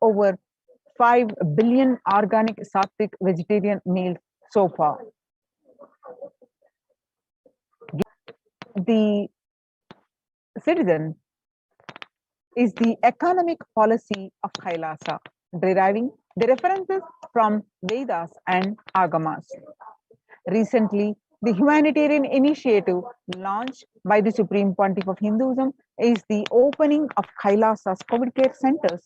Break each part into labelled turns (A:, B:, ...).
A: over 5 billion organic sattvic vegetarian meals so far. The citizen is the economic policy of Kailasa, deriving the references from Vedas and Agamas. Recently, the humanitarian initiative launched by the Supreme Pontiff of Hinduism is the opening of Kailasa's COVID care centers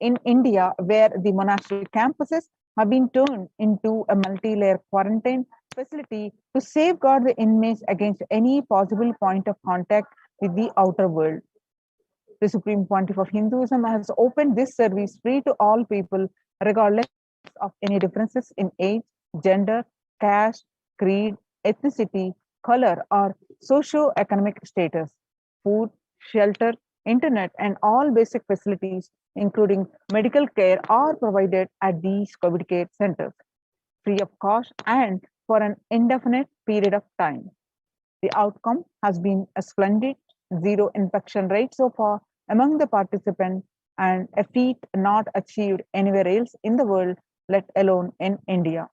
A: in India, where the monastic campuses have been turned into a multi-layer quarantine facility to safeguard the inmates against any possible point of contact with the outer world. The Supreme Pontiff of Hinduism has opened this service free to all people, regardless of any differences in age, gender, caste, creed, ethnicity, color, or socio-economic status. Food, shelter, internet, and all basic facilities, including medical care, are provided at these COVID care centers, free of cost and for an indefinite period of time. The outcome has been a splendid zero infection rate so far among the participants, and a feat not achieved anywhere else in the world, let alone in India.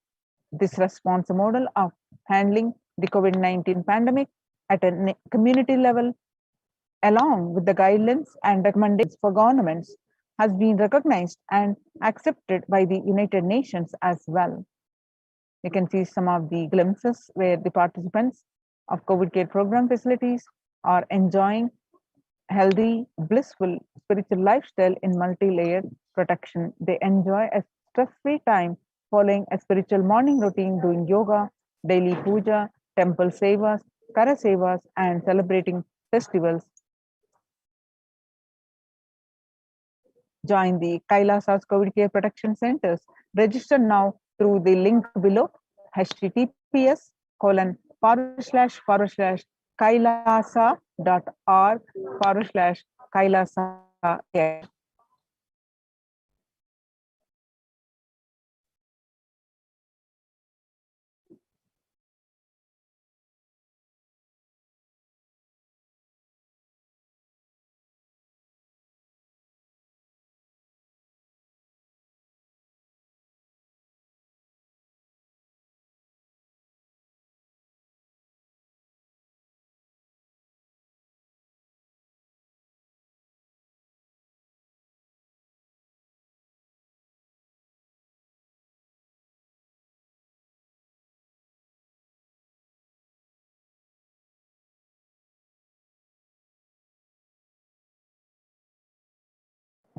A: This response model of handling the COVID-19 pandemic at a community level, along with the guidelines and recommendations for governments, has been recognized and accepted by the United Nations as well. You can see some of the glimpses where the participants of COVID care program facilities are enjoying healthy, blissful spiritual lifestyle in multi-layered protection. They enjoy a stress-free time following a spiritual morning routine, doing yoga, daily puja, temple sevas, kara sevas, and celebrating festivals. Join the Kailasa's COVID care protection centers. Register now through the link below, https://kailasa.org/kailasa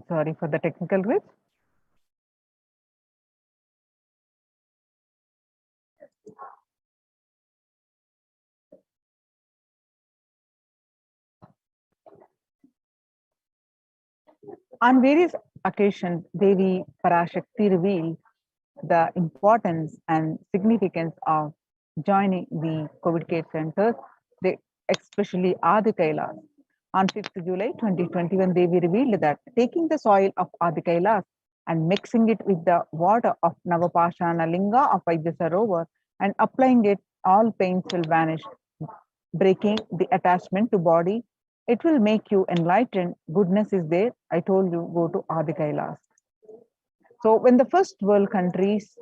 A: Sorry for the technical glitch. On various occasions, Devi Parashakti revealed the importance and significance of joining the COVID care centers, especially Adi Kailas. On 5th July 2021, Devi revealed that taking the soil of Adi Kailas and mixing it with the water of Navapashana Linga of Vaidyasarovar and applying it, all pains will vanish, breaking the attachment to body. It will make you enlightened. Goodness is there. I told you, go to Adi Kailas. So when the first world countries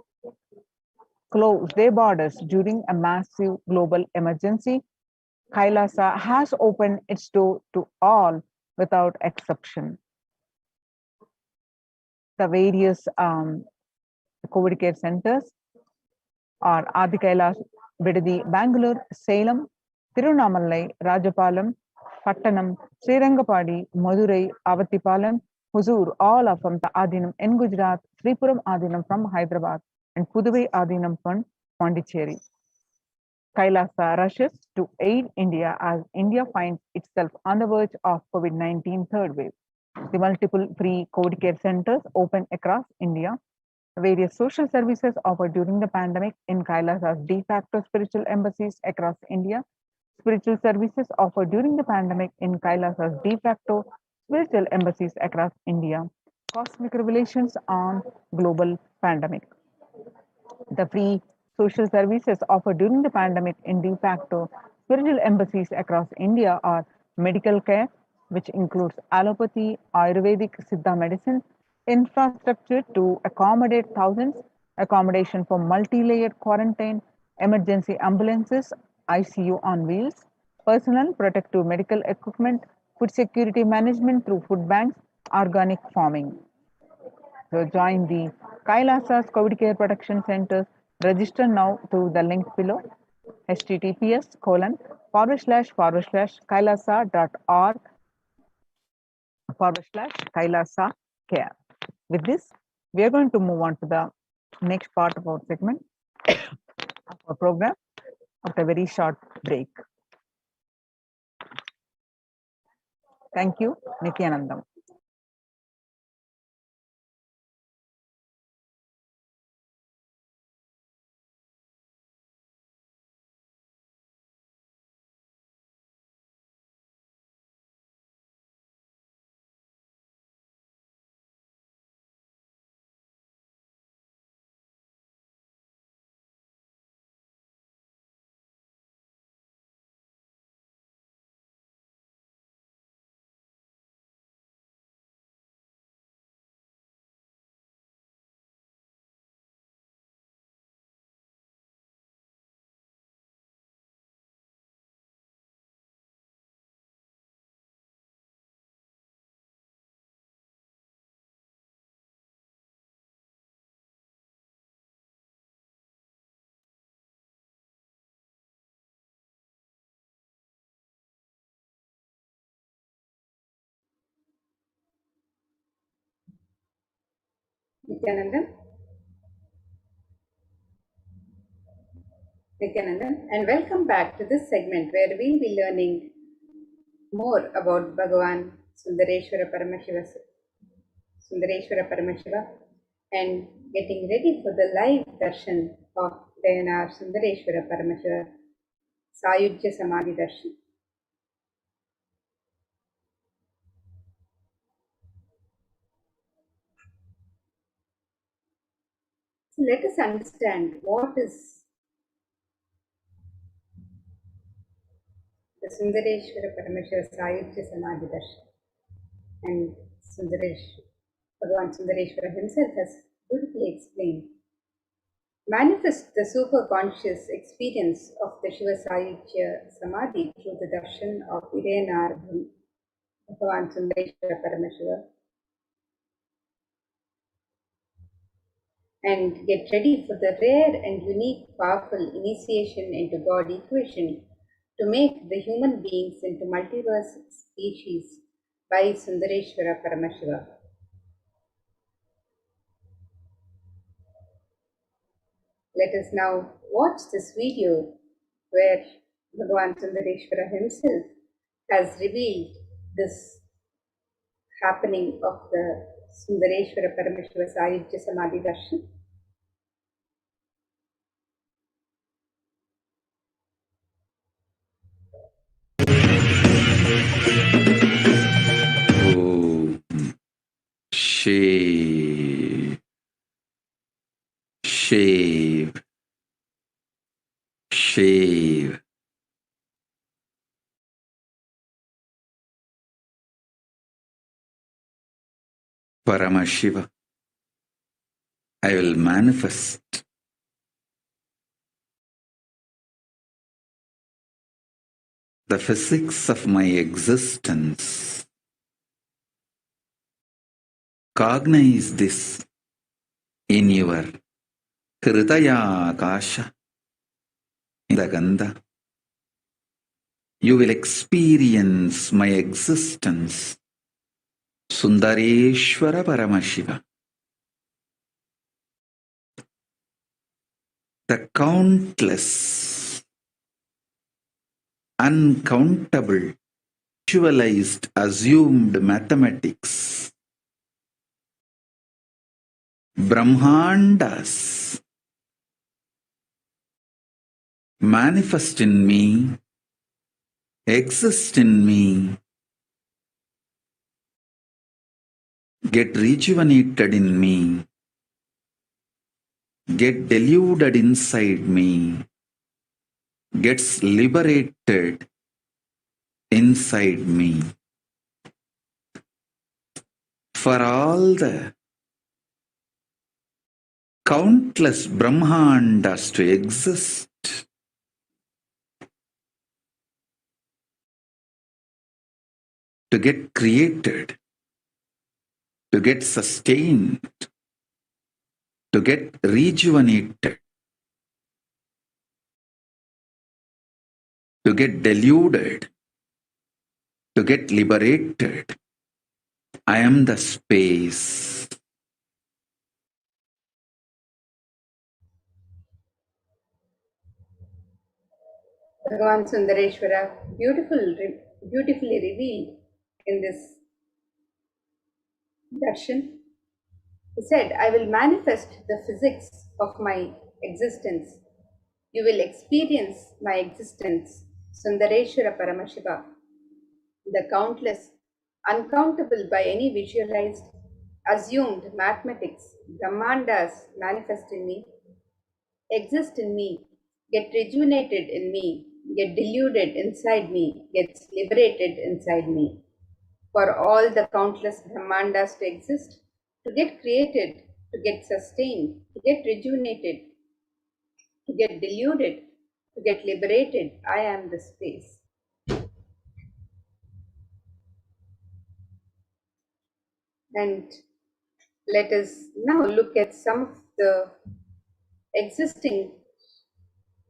A: closed their borders during a massive global emergency, Kailasa has opened its door to all without exception. The various COVID care centers are Adi Kailas, Vidadi, Bangalore, Salem, Tirunamalai, Rajapalam, Pattanam, Srirangapadi, Madurai, Avatipalam, Huzur, all are from the Adinam in Gujarat, Sripuram Adinam from Hyderabad, and Puduvai Adinam from Pondicherry. Kailasa rushes to aid India as India finds itself on the verge of COVID-19 third wave. The multiple free COVID care centers open across India. Various social services offered during the pandemic in Kailasa's de facto spiritual embassies across India. Spiritual services offered during the pandemic in Kailasa's de facto spiritual embassies across India. Cosmic revelations on global pandemic. The free social services offered during the pandemic in de facto spiritual embassies across India are medical care, which includes allopathy, Ayurvedic, Siddha medicine, infrastructure to accommodate thousands, accommodation for multi-layered quarantine, emergency ambulances, ICU on wheels, personal protective medical equipment, food security management through food banks, organic farming. So join the Kailasa's COVID Care Protection Centers. Register now through the link below. https://kailasa.org/kailasa care. With this, we are going to move on to the next part of our segment of our program after a very short break. Thank you, Nithyanandam.
B: Nithyananda, and welcome back to this segment where we'll be learning more about Bhagavan Sundareshwara Paramashiva and getting ready for the live darshan of Dayanar Sundareshwara Paramashiva Sayujya Samadhi Darshan. So let us understand what is the Sundareshwara Paramashiva Sayujya Samadhi Darshan. And Bhagavan Sundareshwara himself has beautifully explained. Manifest the super-conscious experience of the Shiva Sayujya Samadhi through the darshan of Idayanar Bhagavan Sundareshwara Paramashiva and get ready for the rare and unique powerful initiation into God equation to make the human beings into multiverse species by Sundareshwara Paramashiva. Let us now watch this video where Bhagavan Sundareshwara himself has revealed this happening of the Sundareshwara Paramashiva Sayujya Samadhi Darshan.
C: Shiv, Shiv, Shiv. Paramashiva, I will manifest the physics of my existence. Cognize this in your Hridaya Akasha, in the Gandha. You will experience my existence. Sundareshwara Paramashiva. The countless, uncountable, visualized, assumed mathematics, Brahmandas manifest in me, exist in me, get rejuvenated in me, get deluded inside me, gets liberated inside me. For all the countless Brahmandas to exist, to get created, to get sustained, to get rejuvenated, to get deluded, to get liberated. I am the space.
B: Bhagavan Sundareshwara beautifully revealed in this darshan. He said, I will manifest the physics of my existence. You will experience my existence, Sundareshwara Paramashiva, the countless, uncountable by any visualized, assumed mathematics, Brahmandas manifest in me, exist in me, get rejuvenated in me, get deluded inside me, gets liberated inside me. For all the countless Brahmandas to exist, to get created, to get sustained, to get rejuvenated, to get deluded, to get liberated, I am the space. And let us now look at some of the existing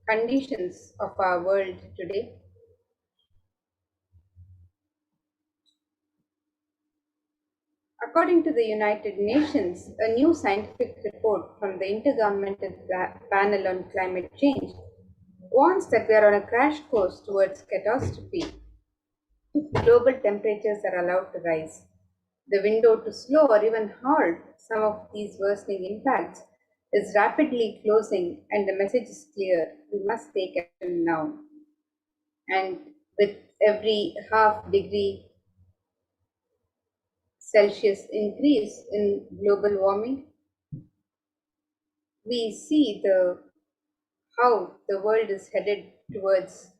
B: conditions of our world today. According to the United Nations, a new scientific report from the Intergovernmental Panel on Climate Change warns that we are on a crash course towards catastrophe if global temperatures are allowed to rise. The window to slow or even halt some of these worsening impacts is rapidly closing, and the message is clear: we must take action now. And with every half degree Celsius increase in global warming, we see how the world is headed towards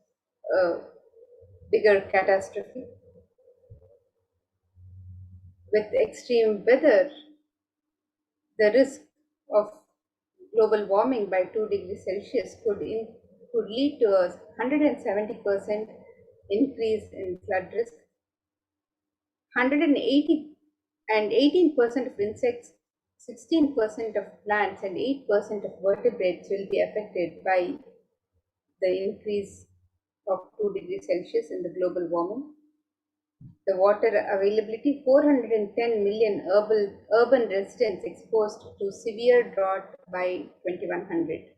B: a bigger catastrophe. With extreme weather, the risk of global warming by 2 degrees Celsius could lead to a 170% increase in flood risk, 180 and 18% of insects, 16% of plants, and 8% of vertebrates will be affected by the increase of 2 degrees Celsius in the global warming. The water availability: 410 million urban residents exposed to severe drought by 2100.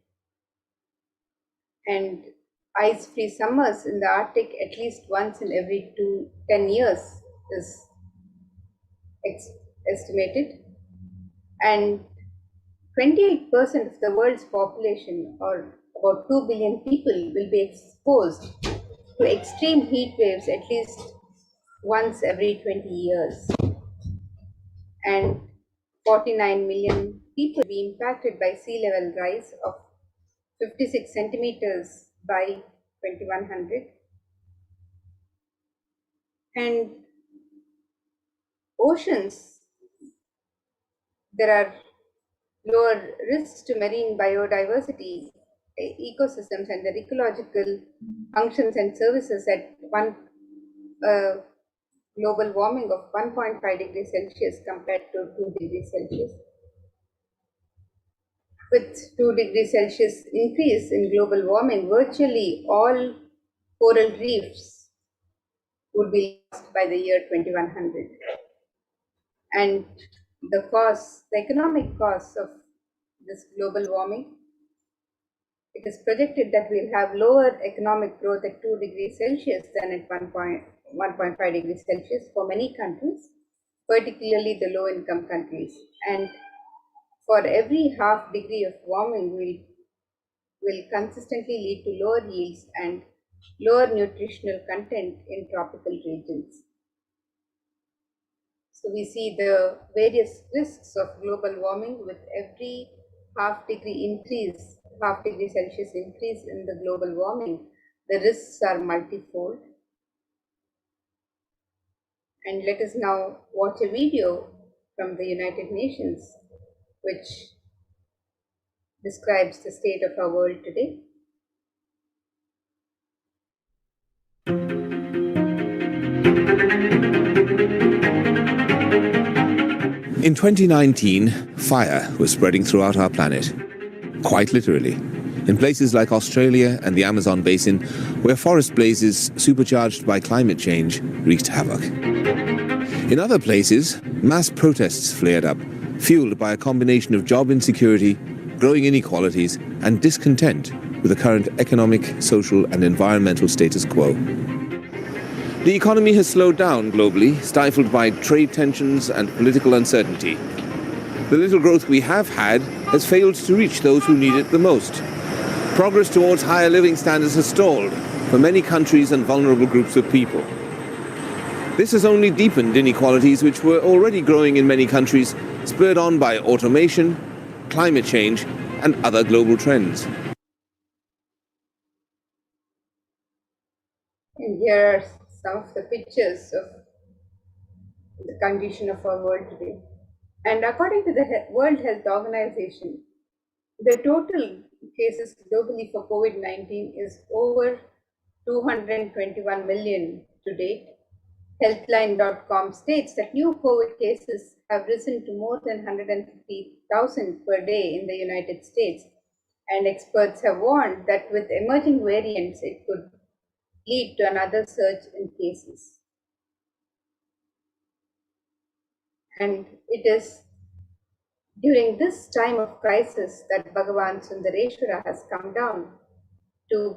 B: And ice-free summers in the Arctic at least once in every 10 years is estimated. And 28% of the world's population, or about 2 billion people, will be exposed to extreme heat waves at least once every 20 years. And 49 million people will be impacted by sea level rise of 56 centimeters by 2100. And oceans, there are lower risks to marine biodiversity, ecosystems, and the ecological functions and services at global warming of 1.5 degrees Celsius compared to 2 degrees Celsius. With 2 degrees Celsius increase in global warming, virtually all coral reefs would be lost by the year 2100. And the economic costs of this global warming, it is projected that we'll have lower economic growth at 2 degrees Celsius than at 1.5 degrees Celsius for many countries, particularly the low-income countries. And for every half degree of warming will consistently lead to lower yields and lower nutritional content in tropical regions. So we see the various risks of global warming with every half degree Celsius increase in the global warming. The risks are multifold. And let us now watch a video from the United Nations, which describes the state of our world today.
D: In 2019, fire was spreading throughout our planet, quite literally, in places like Australia and the Amazon basin, where forest blazes supercharged by climate change wreaked havoc. In other places, mass protests flared up, fueled by a combination of job insecurity, growing inequalities, and discontent with the current economic, social, and environmental status quo. The economy has slowed down globally, stifled by trade tensions and political uncertainty. The little growth we have had has failed to reach those who need it the most. Progress towards higher living standards has stalled for many countries and vulnerable groups of people. This has only deepened inequalities which were already growing in many countries, spurred on by automation, climate change, and other global trends.
B: And here are some of the pictures of the condition of our world today. And according to the World Health Organization, the total cases globally for COVID-19 is over 221 million to date. Healthline.com states that new COVID cases have risen to more than 150,000 per day in the United States. And experts have warned that with emerging variants, it could lead to another surge in cases. And it is during this time of crisis that Bhagavan Sundareshwara has come down to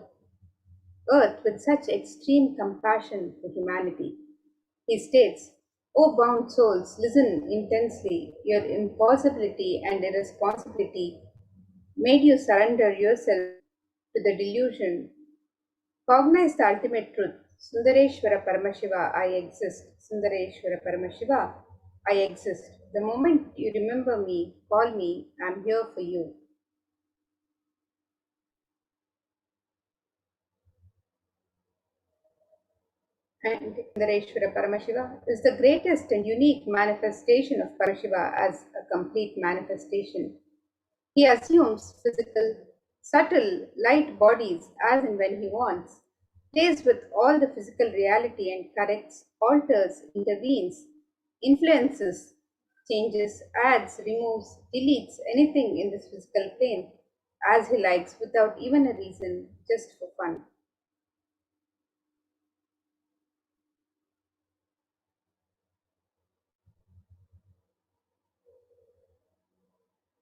B: earth with such extreme compassion for humanity. He states, "O bound souls, listen intensely. Your impossibility and irresponsibility made you surrender yourself to the delusion. Cognize the ultimate truth. Sundareshwara Paramashiva, I exist. Sundareshwara Paramashiva, I exist. The moment you remember me, call me, I'm here for you." And Sundareshwara Paramashiva is the greatest and unique manifestation of Parashiva as a complete manifestation. He assumes physical, subtle, light bodies as and when he wants, plays with all the physical reality and corrects, alters, intervenes, influences, changes, adds, removes, deletes anything in this physical plane as he likes without even a reason, just for fun.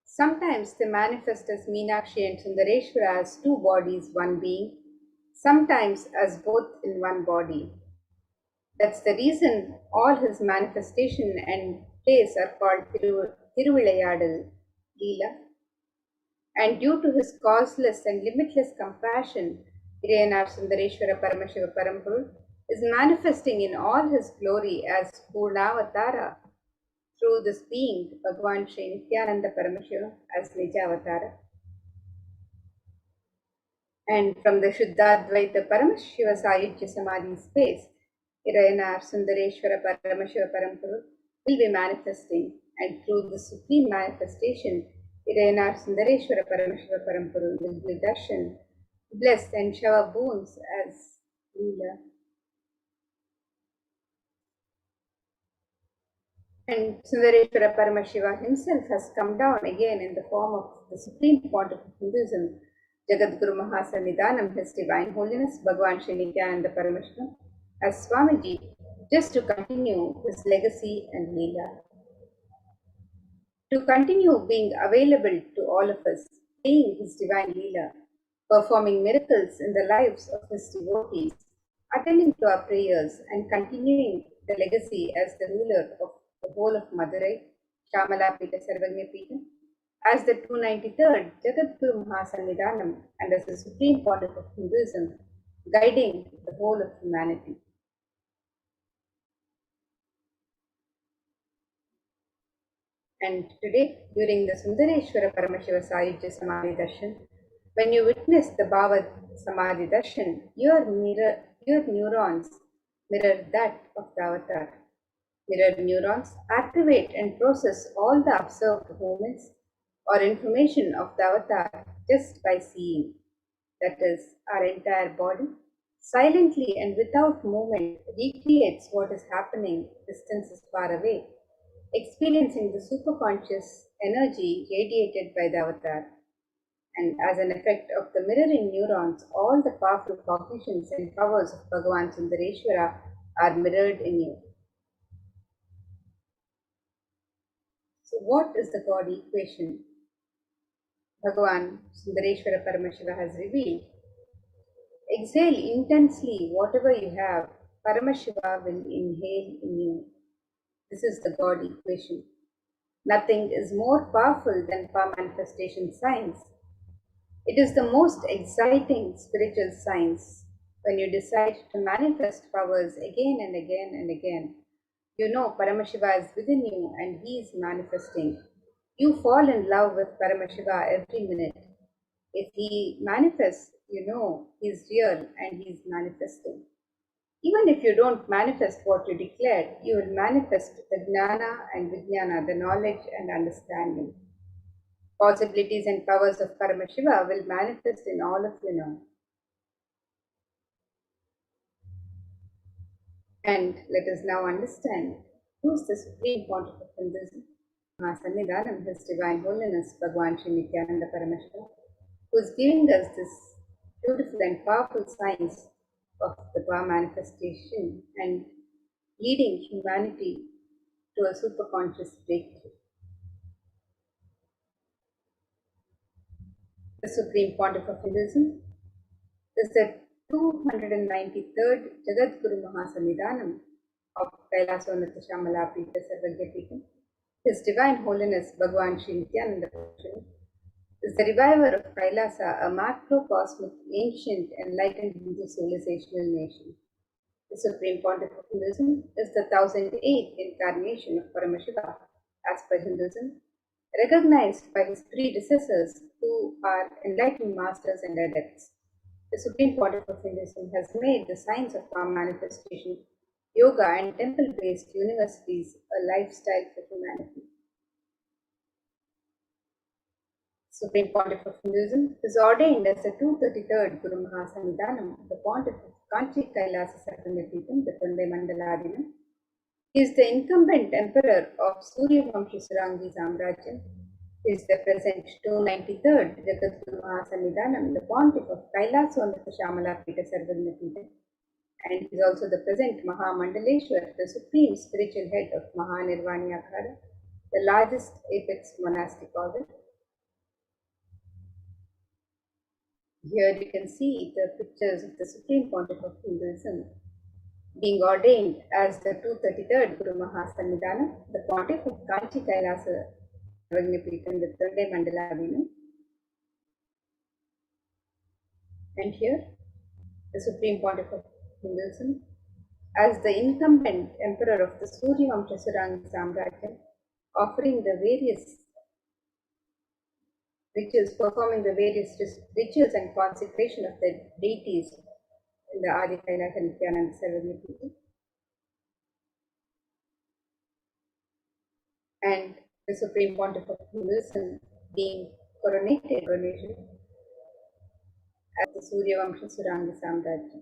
B: Sometimes they manifest as Meenakshi and Sundareshwara as two bodies, one being, sometimes as both in one body. That's the reason all his manifestation and plays are called Tiruvilayadal, Leela. And due to his causeless and limitless compassion, Irayanar Sundareshwara Paramashiva Parampurul is manifesting in all his glory as Purnavatara through this being, Bhagavan Sri Nithyananda Paramashivam as Nijavatara. And from the Shuddhadvaita Paramashiva Sayujya Samadhi space, Irayanar Sundareshwara Paramashiva Parampurul will be manifesting, and through the supreme manifestation, Irayanar Sundareshwara Paramashiva Parampurul will be darshan, blessed and shower boons as Leela. And Sundareshwara Paramashiva himself has come down again in the form of the supreme pontiff of Hinduism, Jagadguru Mahasannidhanam, His Divine Holiness Bhagavan Sri Nithyananda Paramashivam, as Swamiji, just to continue his legacy and Leela. To continue being available to all of us, playing his divine Leela, performing miracles in the lives of his devotees, attending to our prayers, and continuing the legacy as the ruler of the whole of Madurai, Shamala Pita Sarvagnya Pita, as the 293rd Jagadguru Mahasannidhanam, and as the supreme pontiff of Hinduism, guiding the whole of humanity. And today, during the Sundareshwara Paramashiva Sayujya Samadhi Darshan, when you witness the Bhava Samadhi Darshan, your neurons mirror that of the avatar. Mirror neurons activate and process all the observed movements, or information of the avatar just by seeing. That is, our entire body, silently and without movement, recreates what is happening distances far away, experiencing the superconscious energy radiated by the avatar. And as an effect of the mirroring neurons, all the powerful cognitions and powers of Bhagavan Sundareshwara are mirrored in you. So, what is the God equation Bhagavan Sundareshwara Paramashiva has revealed? Exhale intensely whatever you have, Paramashiva will inhale in you. This is the God equation. Nothing is more powerful than power manifestation science. It is the most exciting spiritual science. When you decide to manifest powers again and again and again, you know Paramashiva is within you and he is manifesting. You fall in love with Paramashiva every minute. If he manifests, you know he is real and he is manifesting. Even if you don't manifest what you declared, you will manifest the jnana and vijnana, the knowledge and understanding. Possibilities and powers of Paramashiva will manifest in all of you now. And let us now understand who is the Supreme Pontiff of Hinduism, Mahasannidhanam, His Divine Holiness Bhagavan Sri Nithyananda Paramashivam, who is giving us this beautiful and powerful science of the power manifestation and leading humanity to a superconscious breakthrough. The Supreme Pontiff of Hinduism is the 293rd Jagadguru Mahasannidhanam of Kailasonatha Shamala Pita Sarvagya Pita. His Divine Holiness Bhagavan Sri Nithyananda Paramashivam is the reviver of Kailasa, a macrocosmic, ancient, enlightened Hindu civilizational nation. The Supreme Pontiff of Hinduism is the 1008th incarnation of Paramashiva, as per Hinduism, recognized by his predecessors who are enlightened masters and adepts. The Supreme Pontiff of Hinduism has made the science of power manifestation, yoga, and temple-based universities a lifestyle for humanity. Supreme Pontiff of Hinduism is ordained as the 233rd Guru Mahasannidhanam, the Pontiff of Kanchi Kailasa Sarvanyapitam, the Tande Mandaladinam. He is the incumbent emperor of Suryavamshi Surangi Samrajyam. He is the present 293rd Jagadguru Mahasannidhanam, the Pontiff of Kailasonatha Shamala Pita Sarvanyapitam. And he is also the present Mahamandaleshwar, the supreme spiritual head of Mahanirvani Akhada, the largest apex monastic order. Here you can see the pictures of the Supreme Pontiff of Hinduism being ordained as the 233rd Guru Mahasannidhanam, the Pontiff of Kanchi Kailasa Sarvanyapitam, the Tande Mandaladinam. And here, the Supreme Pontiff of Hinduism as the incumbent emperor of the Suryavamsha Surangi Samrajyam, offering the various rituals, performing the various rituals and consecration of the deities in the Adi Kailasa Nithyananda Paramashivam. And the Supreme Pontiff of Hinduism being coronated as the Suryavamsha Surangi Samrajyam.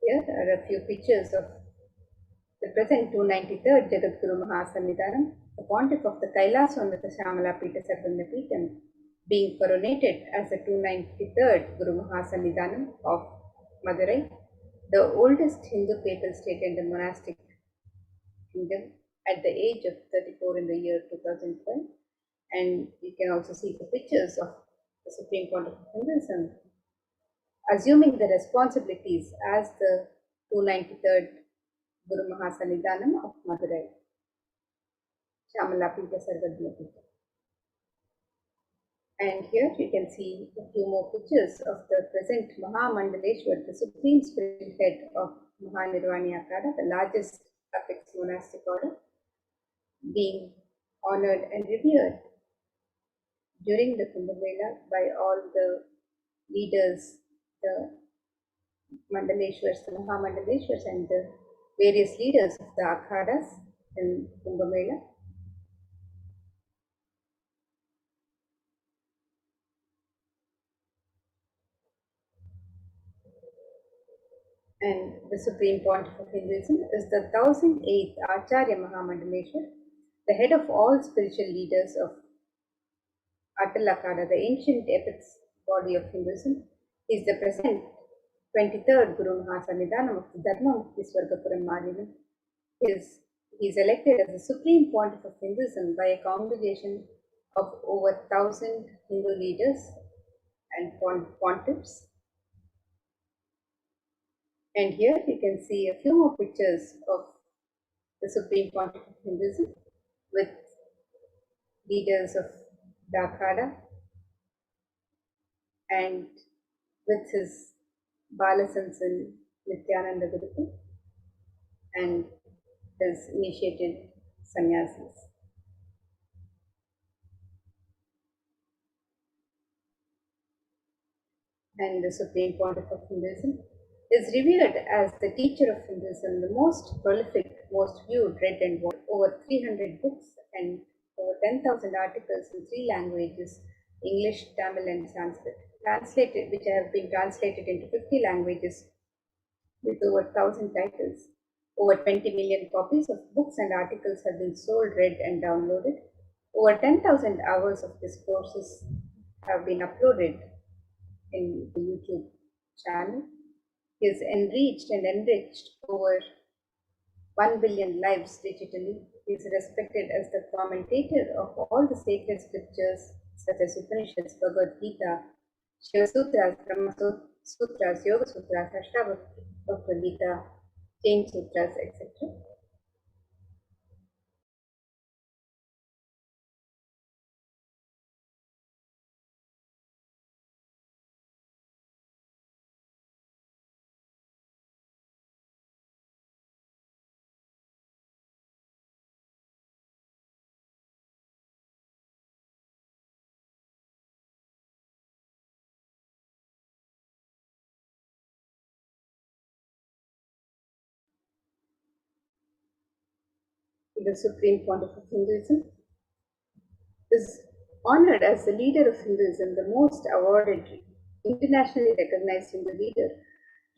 B: Here are a few pictures of the present 293rd Jagadguru Mahasannidhanam, the Pontiff of the Kailasonatha Shamala Pita Sarvanyapitam, being coronated as the 293rd Guru Mahasannidhanam of Madurai, the oldest Hindu papal state and the monastic kingdom, at the age of 34 in the year 2012. And you can also see the pictures of the Supreme Pontiff of Hinduism assuming the responsibilities as the 293rd Guru Mahasannidhanam of Madurai, Shamala Pita Sarvagya Pita. And here you can see a few more pictures of the present Mahamandaleshwar, the supreme spiritual head of Mahanirvani Akhada, the largest apex monastic order, being honored and revered during the Kumbh Mela by all the leaders, the Mandaleshwars, the Mahamandaleshwars, and the various leaders of the Akhadas in Kumbh Mela. And the Supreme Pontiff of Hinduism is the 1008th Acharya Mahamandaleshwar, the head of all spiritual leaders of Atalakada, the ancient epics body of Hinduism. He is the present 23rd Guru Mahasanidhanam of the Dharma Mukti Swargapuram Madhyamam. He is elected as the Supreme Pontiff of Hinduism by a congregation of over 1,000 Hindu leaders and pontiffs. And here you can see a few more pictures of the Supreme Pontiff of Hinduism with leaders of the Akhada and with his Balasansan Nithyananda Gurukul and his initiated sannyasis. And the Supreme Pontiff of Hinduism is revered as the teacher of Hinduism, the most prolific, most viewed, read and watched, over 300 books and over 10,000 articles in 3 languages, English, Tamil and Sanskrit, which have been translated into 50 languages with over 1,000 titles. Over 20 million copies of books and articles have been sold, read and downloaded. Over 10,000 hours of discourses have been uploaded in the YouTube channel. He has enriched and enriched over 1 billion lives digitally. He is respected as the commentator of all the sacred scriptures such as Upanishads, Bhagavad Gita, Shiva Sutras, Brahma Sutras, Yoga Sutras, Ashtavakra Gita, Jain Sutras, etc. The Supreme Pontiff of Hinduism is honored as the leader of Hinduism, the most awarded, internationally recognized Hindu leader,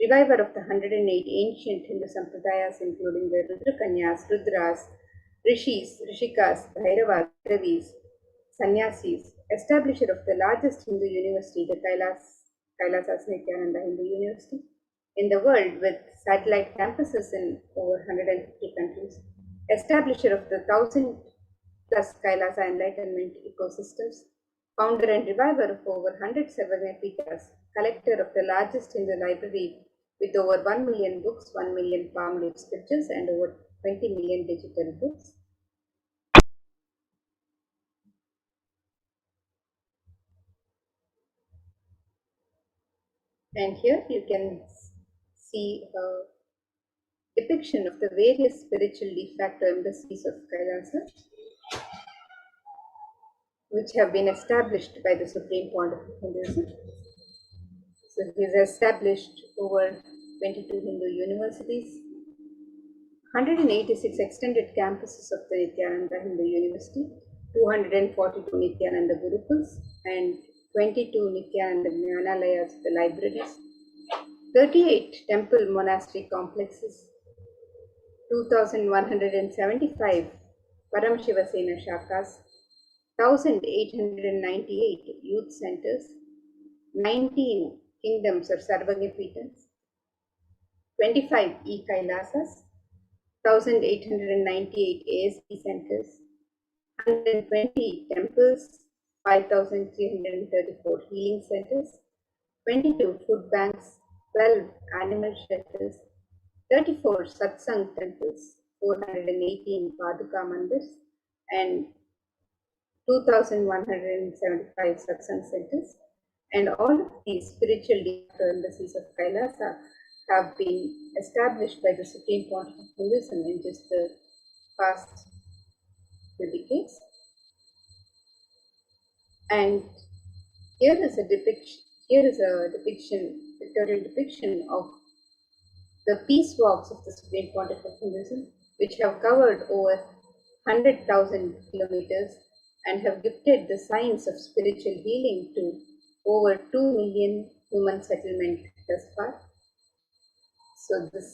B: reviver of the 108 ancient Hindu sampradayas, including the Rudrakanyas, Rudras, Rishis, Rishikas, Bhairavas, Bhairavis, Sannyasis, establisher of the largest Hindu university, the Kailasas Nithyananda Hindu University, in the world with satellite campuses in over 150 countries, establisher of the 1,000 plus Kailasa enlightenment ecosystems, founder and reviver of over 100 Savanapitas, collector of the largest Hindu library with over 1 million books, 1 million palm leaf scriptures, and over 20 million digital books. And here you can see a depiction of the various spiritual de facto embassies of Kailasa, which have been established by the Supreme Pontiff of Hinduism. So he has established over 22 Hindu universities, 186 extended campuses of the Nithyananda Hindu University, 242 Nithyananda Gurukuls, and 22 Nithyananda Jnanalayas, the libraries, 38 temple monastery complexes, 2,175 Paramashivoham shakas, 1,898 youth centers, 19 kingdoms or Sarvagyapitas, 25 e-Kailasas, 1,898 ASD centers, 120 temples, 5,334 healing centers, 22 food banks, 12 animal shelters, 34 satsang temples, 418 Paduka mandirs, and 2,175 satsang centers. And all of these spiritual embassies of Kailasa have been established by the Supreme Pontiff of Hinduism in just the past few decades. And here is a pictorial depiction of the peace walks of the Supreme Pontiff of Hinduism, which have covered over 100,000 kilometers and have gifted the science of spiritual healing to over 2 million human settlement thus far. So this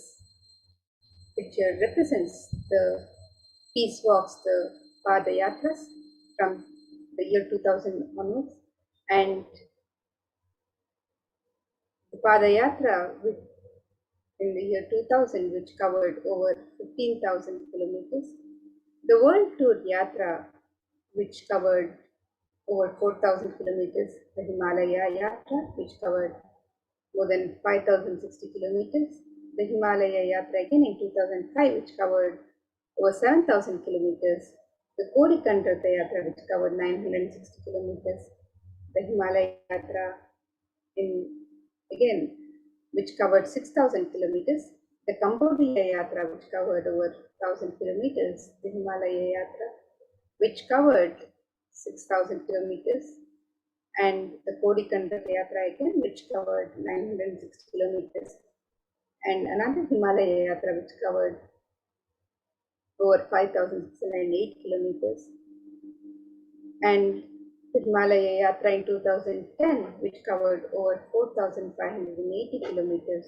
B: picture represents the peace walks, the Padayatras from the year 2000 onwards, and the Padayatra in the year 2000, which covered over 15,000 kilometers. The World Tour Yatra, which covered over 4,000 kilometers. The Himalaya Yatra, which covered more than 5,060 kilometers. The Himalaya Yatra again in 2005, which covered over 7,000 kilometers. The Kodikanda Yatra, which covered 960 kilometers. The Himalaya Yatra which covered 6,000 kilometers. The Cambodia Yatra, which covered over 1,000 kilometers. The Himalaya Yatra, which covered 6,000 kilometers. And the Kodikanda Yatra again, which covered 960 kilometers. And another Himalaya Yatra, which covered over 5,608 kilometers. And the Himalaya Yatra in 2010, which covered over 4,580 kilometers.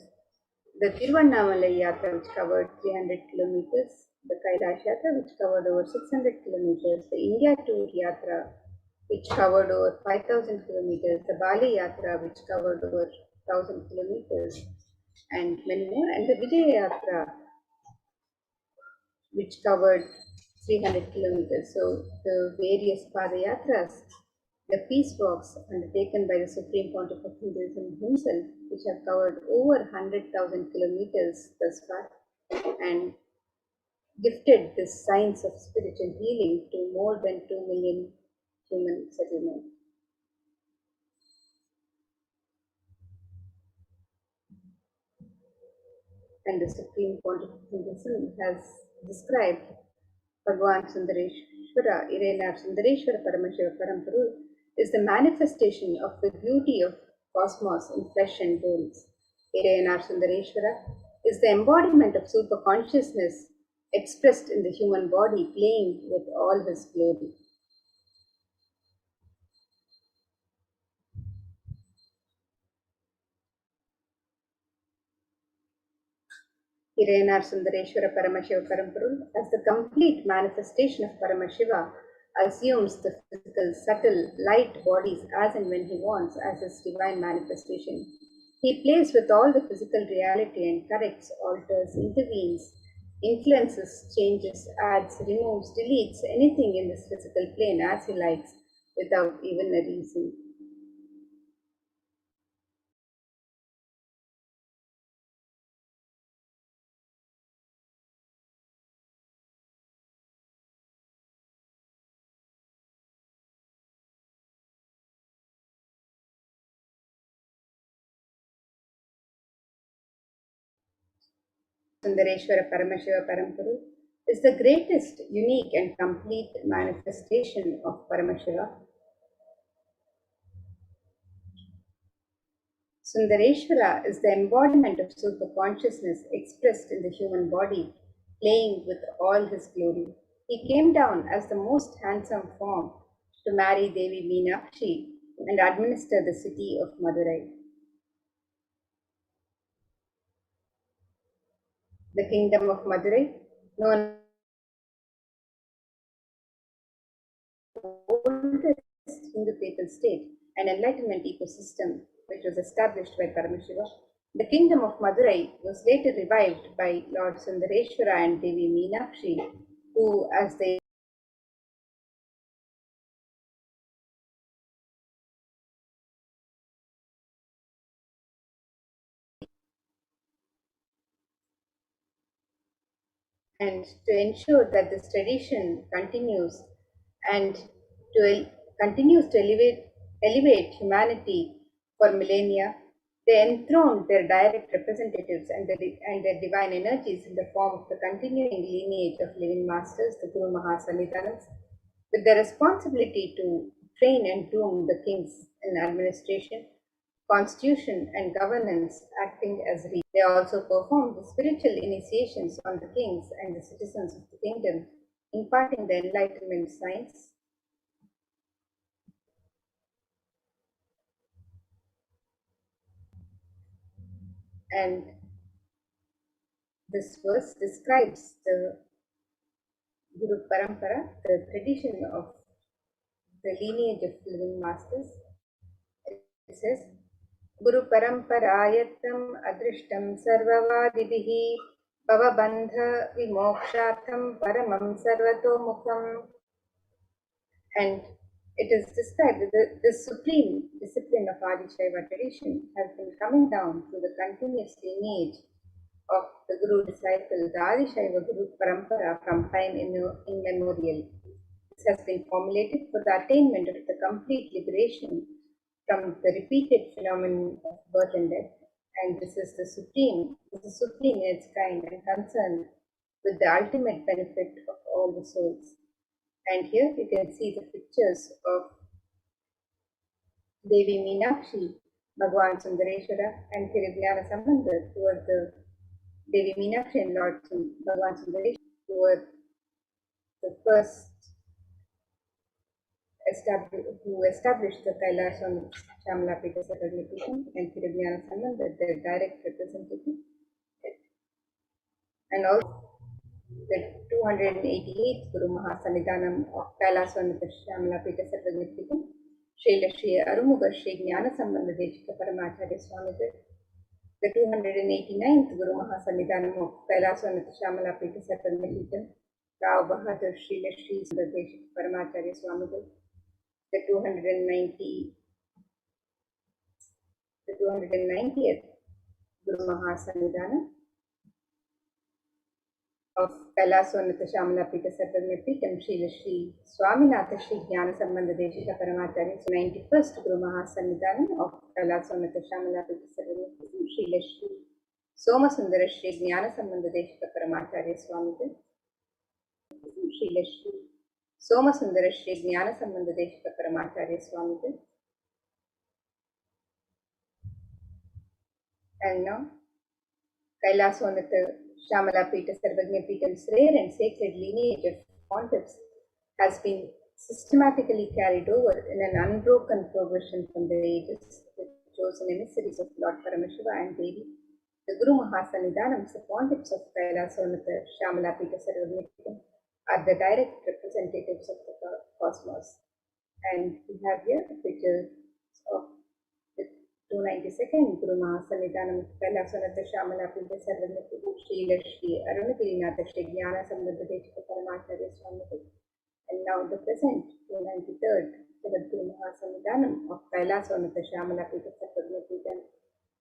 B: The Tiruvannamalai Yatra, which covered 300 kilometers. The Kailash Yatra, which covered over 600 kilometers. The India Tour Yatra, which covered over 5,000 kilometers. The Bali Yatra, which covered over 1,000 kilometers, and many more. And the Vijay Yatra, which covered 300 kilometers. So the various Padayatras, the peace walks undertaken by the Supreme Pontiff of Hinduism himself, which have covered over 100,000 kilometers thus far, and gifted this science of spiritual healing to more than 2 million human settlements. And the Supreme Pontiff of Hinduism has described Bhagavan Sundareshwara, Irenar Sundareshwara Paramashiva Paramparu, is the manifestation of the beauty of cosmos in flesh and bones. Irenar Sundareshwara is the embodiment of super consciousness expressed in the human body, playing with all his glory. Irenar Sundareshwara Paramashiva Paramparu, as the complete manifestation of Paramashiva, assumes the physical, subtle, light bodies as and when he wants as his divine manifestation. He plays with all the physical reality and corrects, alters, intervenes, influences, changes, adds, removes, deletes anything in this physical plane as he likes without even a reason. Sundareshwara Paramashiva Paramparu is the greatest, unique and complete manifestation of Paramashiva. Sundareshwara is the embodiment of super consciousness expressed in the human body, playing with all his glory. He came down as the most handsome form to marry Devi Meenakshi and administer the city of Madurai. The kingdom of Madurai, known as the oldest Hindu papal state and enlightenment ecosystem, which was established by Paramashiva. The kingdom of Madurai was later revived by Lord Sundareshwara and Devi Meenakshi, who, as they and to ensure that this tradition continues and continues to elevate humanity for millennia, they enthroned their direct representatives and their divine energies in the form of the continuing lineage of living masters, the Guru Mahasannidhanams, with the responsibility to train and groom the kings in administration, constitution and governance, acting as regents. They also performed the spiritual initiations on the kings and the citizens of the kingdom, imparting the enlightenment science. And This verse describes the Guru Parampara, the tradition of the lineage of living masters. It says, Guru Paramparayatam Adrishtam Sarvavadibihi Bhavabandha Vimokshatham Paramam Sarvatomukham. And it is described that the supreme discipline of Adishaiva tradition has been coming down through the continuous lineage of the Guru disciple, the Adishaiva Guru Parampara from time immemorial. This has been formulated for the attainment of the complete liberation from the repeated phenomenon of birth and death. And this is supreme in its kind and concerned with the ultimate benefit of all the souls. And here you can see the pictures of Devi Meenakshi, Bhagwan Sundareshwara, and Tirujnana Sambandar, who are the Devi Meenakshi and Lord Bhagwan Sundareshwara, who were the first who established the Kailash on Shamalapita Sarvagnipitam, and Tirujnana Sambandar, their direct representative. And also the 288th Guru Mahasanidhanam of Kailasvanata Shamalapita Sarvagnipitam, Srila Shri Arumuga Shri Jnana Sambandha Deshika Paramacharya Swamigal, the 289th Guru Mahasanidhanam of Kailasvanata Shamalapita Sarvagnipitam, Rao Bahadur Srila Shri Sundar Deshika Paramacharya Swamigal, the 290th Guru Mahasanidhanam of Kailasvanata Shamalapita Sarvagnipitam, Srila Shri Swaminatha Shri Jnana Sambandha Deshika Paramacharya, 91st Guru Mahasanidhanam of Kailasvanata Shamalapita Sarvagnipitam, Srila Shri Somasundara Shri Jnana Sambandha Deshika Paramacharya Swamigal, Srila Shri Somasundara Shri Jnana Sambandha Deshika Paramacharya Swamigal. And now, Kailasvanata Shamalapita Sarvagnipitam's rare and sacred lineage of pontiffs has been systematically carried over in an unbroken progression from the ages. The chosen emissaries of Lord Paramashiva and Devi, the Guru Mahasanidhanams, the pontiffs of Kailasvanata Shamalapita Sarvagnipitam, are the direct representatives of the cosmos. And we have here pictures of the 292nd Guru Mahasanidhanam Kailasvanata Shamalapita Sarvagnipitam, Srila Shri Arunagirinath Shri Jnana Sambandha Deshika Paramacharya Swamigal. And now the present 293rd Guru Mahasanidhanam of Kailasvanata Shamalapita Sarvagnipitam,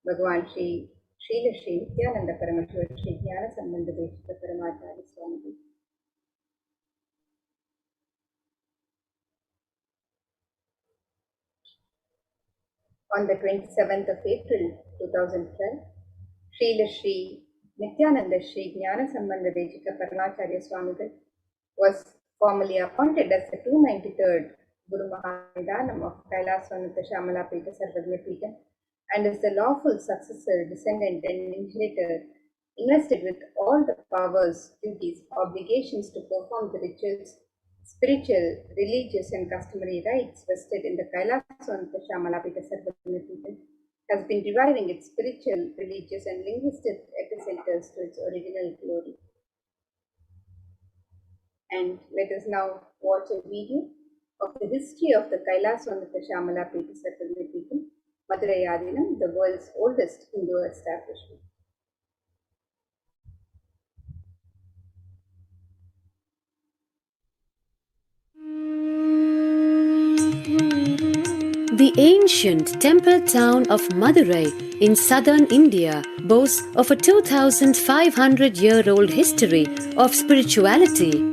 B: Bhagwan Srila Shri Nithyananda Paramashivam Shri Jnana Sambandha Deshika Paramacharya Swamigal. On the 27th of April 2012, Srila Shri Nithyananda Shri Jnana Sambandha Deshika Paramacharya Swamigal was formally appointed as the 293rd Guru Mahasanidhanam of Kailasvanata Shamalapita Sarvagnipitam and is the lawful successor, descendant and inheritor, invested with all the powers, duties, obligations to perform the rituals, spiritual, religious and customary rites vested in the Kailasvanata Shamalapita Sarvagnipitam, has been reviving its spiritual, religious and linguistic epicenters to its original glory. And let us now watch a video of the history of the Kailasvanata Shamalapita Sarvagnipitam, Madurai Adinam, the world's oldest Hindu establishment.
E: The ancient temple town of Madurai in southern India boasts of a 2,500-year-old history of spirituality.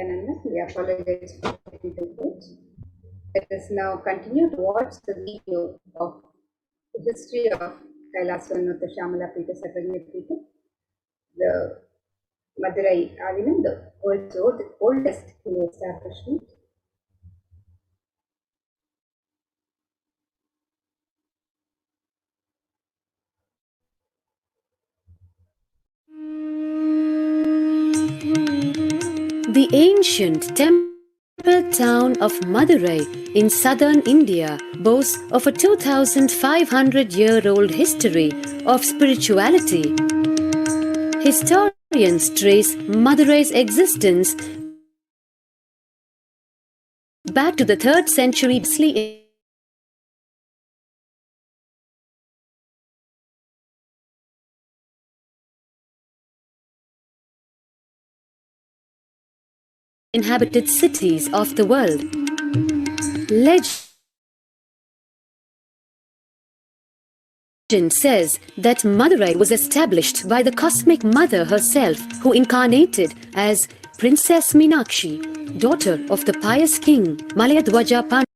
B: Nithyananda. We apologize for the technical glitch. Let us now continue to watch the video of the history of Kailasvanatha Shamala Peter Sarvagna Peter, the Madurai Avinam, the world's oldest Hindu establishment.
E: The ancient temple town of Madurai in southern India boasts of a 2,500-year-old history of spirituality. Historians trace Madurai's existence back to the 3rd century BC. Inhabited cities of the world. Legend says that Madurai was established by the cosmic mother herself, who incarnated as Princess Meenakshi, daughter of the pious king Malayadwaja Pandya,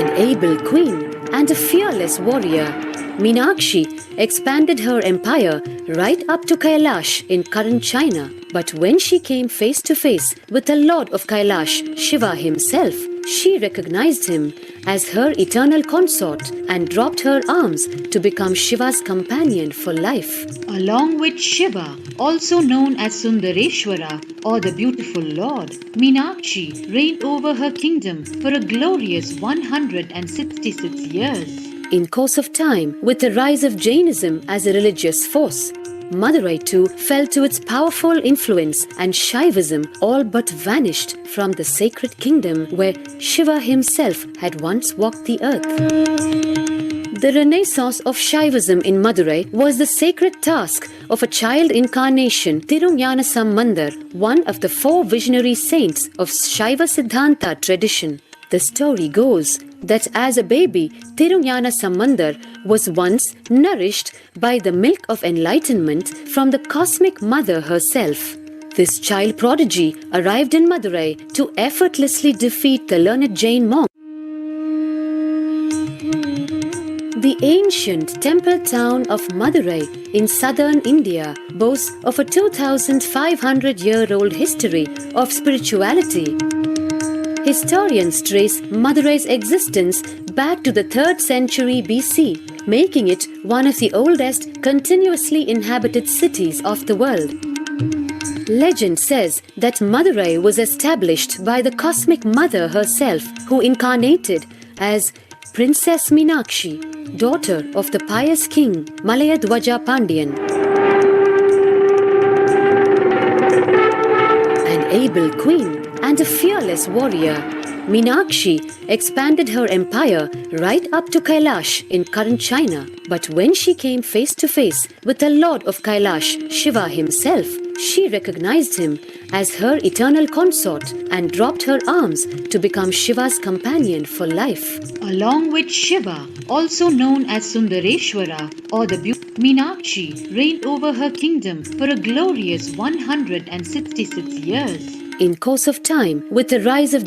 E: an able queen and a fearless warrior. Meenakshi expanded her empire right up to Kailash in current China. But when she came face to face with the Lord of Kailash, Shiva himself, she recognized him as her eternal consort and dropped her arms to become Shiva's companion for life.
F: Along with Shiva, also known as Sundareshwara or the beautiful Lord, Meenakshi reigned over her kingdom for a glorious 166 years.
E: In course of time, with the rise of Jainism as a religious force, Madurai too fell to its powerful influence, and Shaivism all but vanished from the sacred kingdom where Shiva himself had once walked the earth. The renaissance of Shaivism in Madurai was the sacred task of a child incarnation, Tirunjana Sambandar, one of the 4 visionary saints of Shaiva Siddhanta tradition. The story goes that as a baby, Tirunjana Sambandar was once nourished by the milk of enlightenment from the cosmic mother herself. This child prodigy arrived in Madurai to effortlessly defeat the learned Jain monk. The ancient temple town of Madurai in southern India boasts of a 2,500-year-old history of spirituality. Historians trace Madurai's existence back to the 3rd century BC, making it one of the oldest continuously inhabited cities of the world. Legend says that Madurai was established by the cosmic mother herself, who incarnated as Princess Meenakshi, daughter of the pious king Malayadwaja Pandyan. An able queen and a fearless warrior, Meenakshi expanded her empire right up to Kailash in current China. But when she came face to face with the Lord of Kailash, Shiva himself, she recognized him as her eternal consort and dropped her arms to become Shiva's companion for life.
F: Along with Shiva, also known as Sundareshwara or the beautiful Meenakshi reigned over her kingdom for a glorious 166 years.
E: In course of time, with the rise of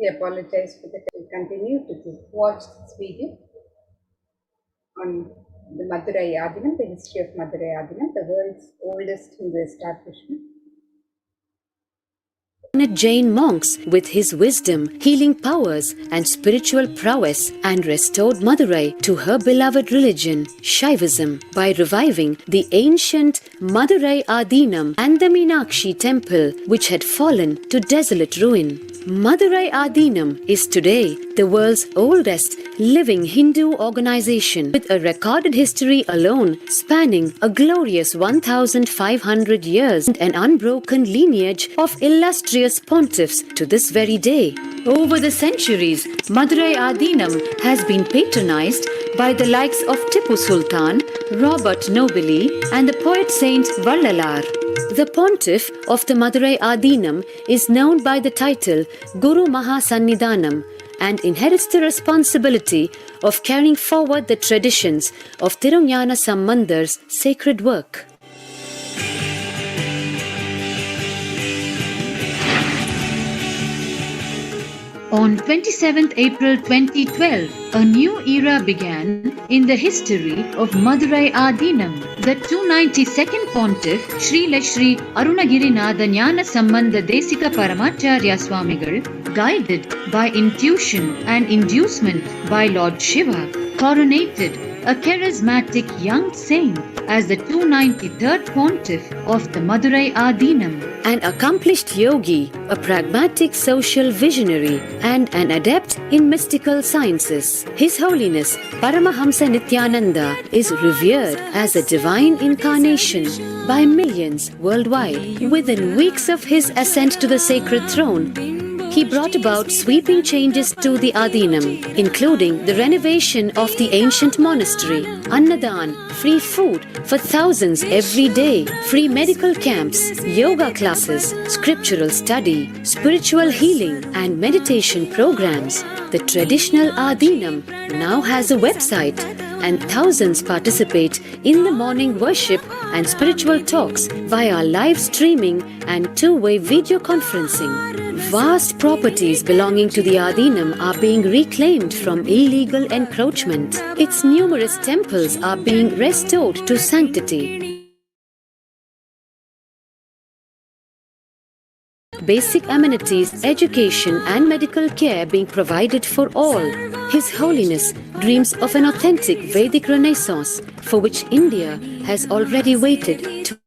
B: We apologize for that. We'll continue to watch this video on the Madurai Adinam, the history of Madurai Adinam, the world's oldest Hindu establishment.
E: Jain monks with his wisdom, healing powers, and spiritual prowess, and restored Madurai to her beloved religion, Shaivism, by reviving the ancient Madurai Adinam and the Meenakshi temple, which had fallen to desolate ruin. Madurai Adinam is today the world's oldest living Hindu organization, with a recorded history alone spanning a glorious 1,500 years and an unbroken lineage of illustrious pontiffs to this very day. Over the centuries, Madurai Adinam has been patronized by the likes of Tipu Sultan, Robert Nobili, and the poet saint Vallalar. The pontiff of the Madurai Adinam is known by the title Guru Mahasannidhanam and inherits the responsibility of carrying forward the traditions of Tirunjana Sambandar's sacred work.
F: On 27th April 2012, a new era began in the history of Madurai Adinam. The 292nd Pontiff, Srila Sri Arunagirinatha Jnana Sambandha Desika Paramacharya Swamigal, guided by intuition and inducement by Lord Shiva, coronated a charismatic young saint as the 293rd Pontiff of the Madurai Adinam.
E: An accomplished yogi, a pragmatic social visionary, and an adept in mystical sciences. His Holiness Paramahamsa Nithyananda is revered as a divine incarnation by millions worldwide. Within weeks of his ascent to the sacred throne, he brought about sweeping changes to the Adinam, including the renovation of the ancient monastery, Annadan, free food for thousands every day, free medical camps, yoga classes, scriptural study, spiritual healing, and meditation programs. The traditional Adinam now has a website, and thousands participate in the morning worship and spiritual talks via live streaming and two-way video conferencing. Vast properties belonging to the Adinam are being reclaimed from illegal encroachment. Its numerous temples are being restored to sanctity. Basic amenities, education, and medical care being provided for all. His Holiness dreams of an authentic Vedic Renaissance for which India has already waited to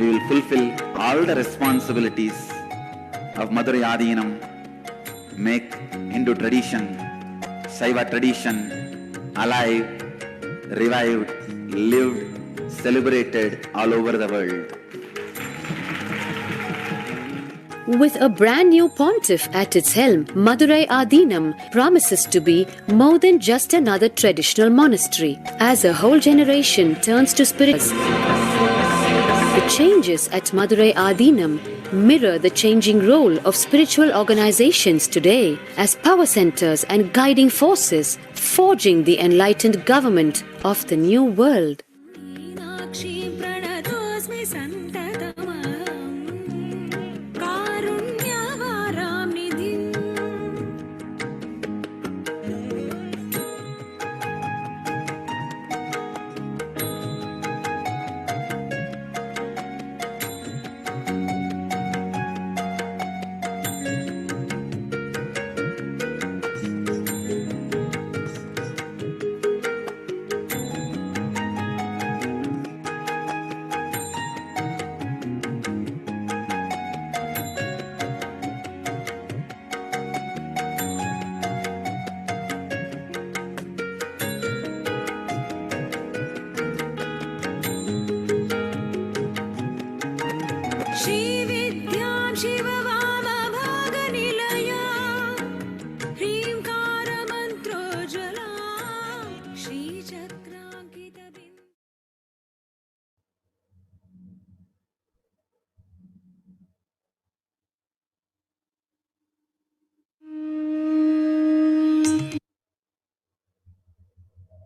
C: We will fulfill all the responsibilities of Madurai Adinam, make Hindu tradition, Saiva tradition alive, revived, lived, celebrated all over the world.
E: With a brand new pontiff at its helm, Madurai Adinam promises to be more than just another traditional monastery. As a whole generation turns to spirits, the changes at Madurai Adinam mirror the changing role of spiritual organizations today as power centers and guiding forces, forging the enlightened government of the new world.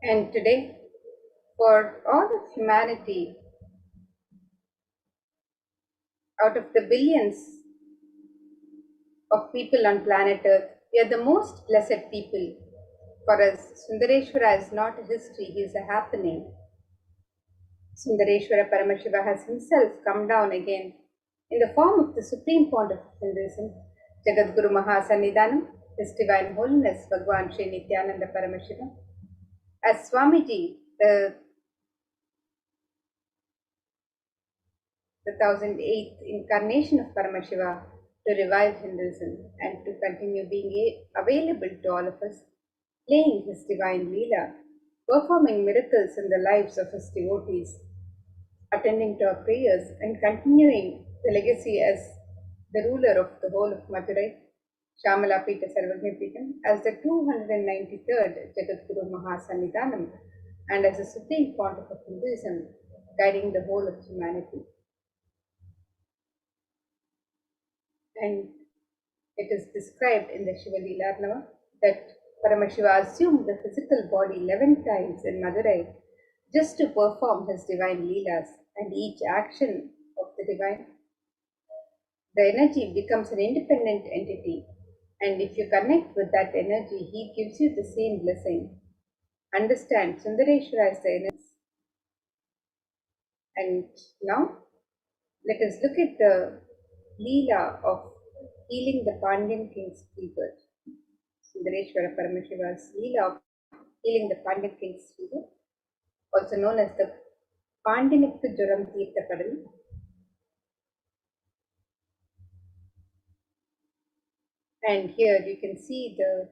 B: And today, for all of humanity, out of the billions of people on planet Earth, we are the most blessed people. For us, Sundareshwara is not a history, he is a happening. Sundareshwara Paramashiva has himself come down again in the form of the Supreme Pontiff of Hinduism, Jagadguru Mahasannidhanam, His Divine Holiness Bhagwan Sri Nithyananda Paramashivam. As Swamiji, the 1008th incarnation of Paramashiva, to revive Hinduism and to continue being available to all of us, playing his divine Leela, performing miracles in the lives of his devotees, attending to our prayers and continuing the legacy as the ruler of the whole of Madurai, Shamala Pita Sarvagna Pitam, as the 293rd Jagadguru Mahasannidhanam, and as the Supreme Pontiff of Hinduism, guiding the whole of humanity. And it is described in the Shiva Leelarnava that Paramashiva assumed the physical body 11 times in Madurai just to perform his divine Leelas, and each action of the divine, the energy becomes an independent entity, and if you connect with that energy, he gives you the same blessing. Understand, Sundareshwara is the energy. And now, let us look at the Leela of healing the Pandyan king's fever. Sundareshwara Paramashiva's Leela of healing the Pandyan king's fever, also known as the Pandyanikku Juram Tirtha Kadal. And here you can see the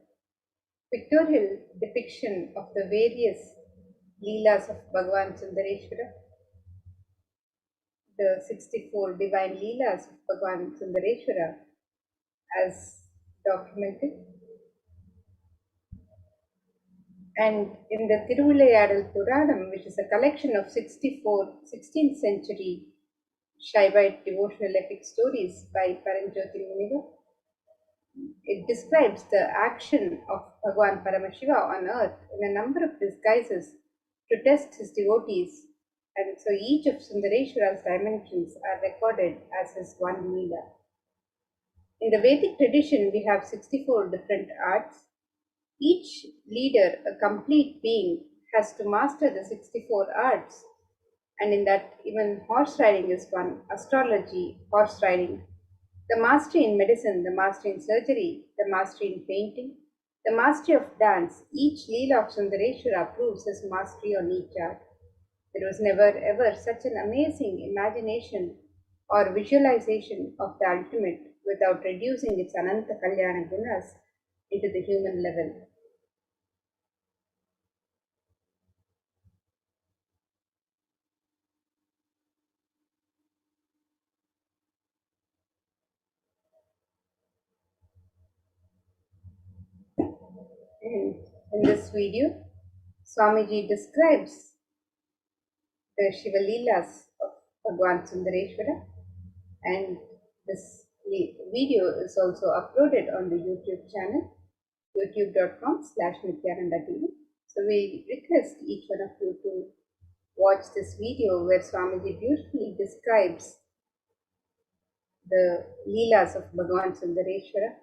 B: pictorial depiction of the various Leelas of Bhagavan Sundareshwara, the 64 divine Leelas of Bhagavan Sundareshwara as documented. And in the Tiruvilayadal Puranam, which is a collection of 64 16th century Shaivite devotional epic stories by Paranjyoti Muniva, it describes the action of Bhagavan Paramashiva on earth in a number of disguises to test his devotees, and so each of Sundareshwara's dimensions are recorded as his one Leela. In the Vedic tradition, we have 64 different arts. Each leader, a complete being, has to master the 64 arts, and in that even horse riding is one, astrology, horse riding, the mastery in medicine, the mastery in surgery, the mastery in painting, the mastery of dance. Each Leela of Sundareshwara proves his mastery on each art. There was never ever such an amazing imagination or visualization of the ultimate without reducing its Ananta Kalyana Gunas into the human level. And in this video, Swamiji describes the Shiva Leelas of Bhagavan Sundareshwara, and this video is also uploaded on the YouTube channel, youtube.com/Nithyananda TV. So we request each one of you to watch this video where Swamiji beautifully describes the Leelas of Bhagavan Sundareshwara.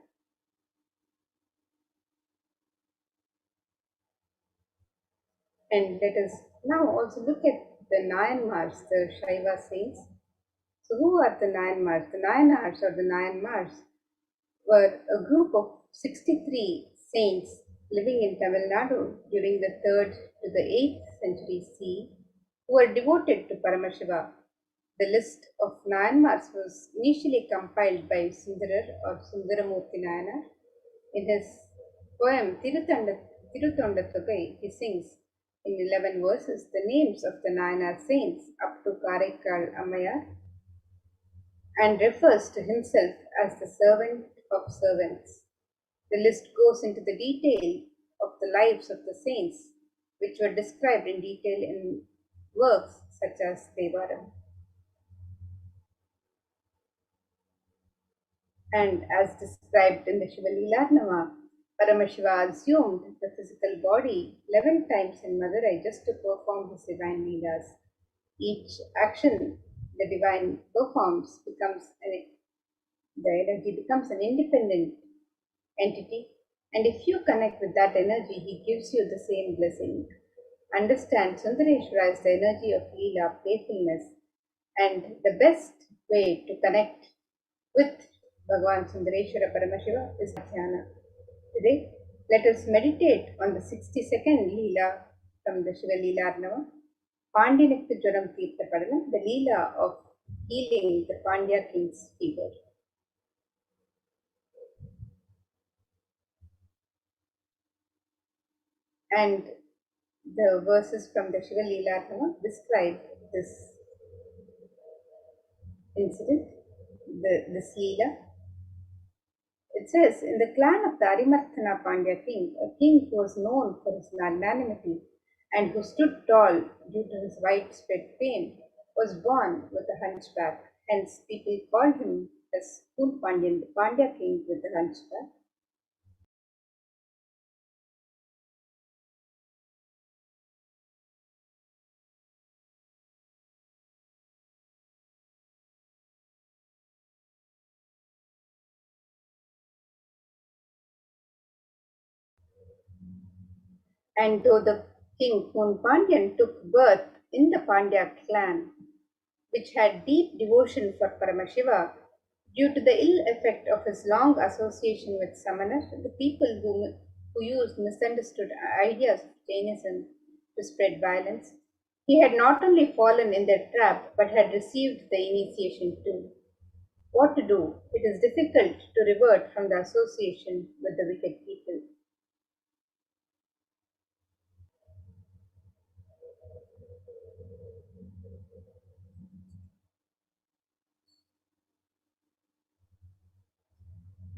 B: And let us now also look at the Nayanmars, the Shaiva saints. So who are the Nayanmars? The Nayanars or the Nayanmars were a group of 63 saints living in Tamil Nadu during the 3rd to the 8th century CE who were devoted to Paramashiva. The list of Nayanmars was initially compiled by Sundarar or Sundaramurti Nayanar. In his poem Tirutondatogai, he sings in 11 verses the names of the Nayanar saints up to Karaikal Ammayar and refers to himself as the servant of servants. The list goes into the detail of the lives of the saints, which were described in detail in works such as Devaram. And as described in the Shiva Leelarnava, Paramashiva assumed the physical body 11 times in Madurai just to perform his divine leelas. Each action the divine performs the energy becomes an independent entity, and if you connect with that energy, he gives you the same blessing. Understand, Sundareshwara is the energy of Leela, playfulness, and the best way to connect with Bhagavan Sundareshwara Paramashiva is Dhyana. Today, let us meditate on the 62nd Leela from the Shiva Leela Arnava, Pandyanikku Jwaram Tirtha Padalam, the Leela of healing the Pandya king's fever. And the verses from the Shiva Leela Arnava describe this incident, this Leela. It says, in the clan of the Arimarthana Pandya king, a king who was known for his magnanimity and who stood tall due to his widespread fame, was born with a hunchback. Hence, people called him as Poon Pandyan, the Pandya king with the hunchback. And though the king Poon Pandyan took birth in the Pandya clan, which had deep devotion for Paramashiva, due to the ill effect of his long association with Samanas, the people who used misunderstood ideas of Jainism to spread violence, he had not only fallen in their trap but had received the initiation too. What to do? It is difficult to revert from the association with the wicked people.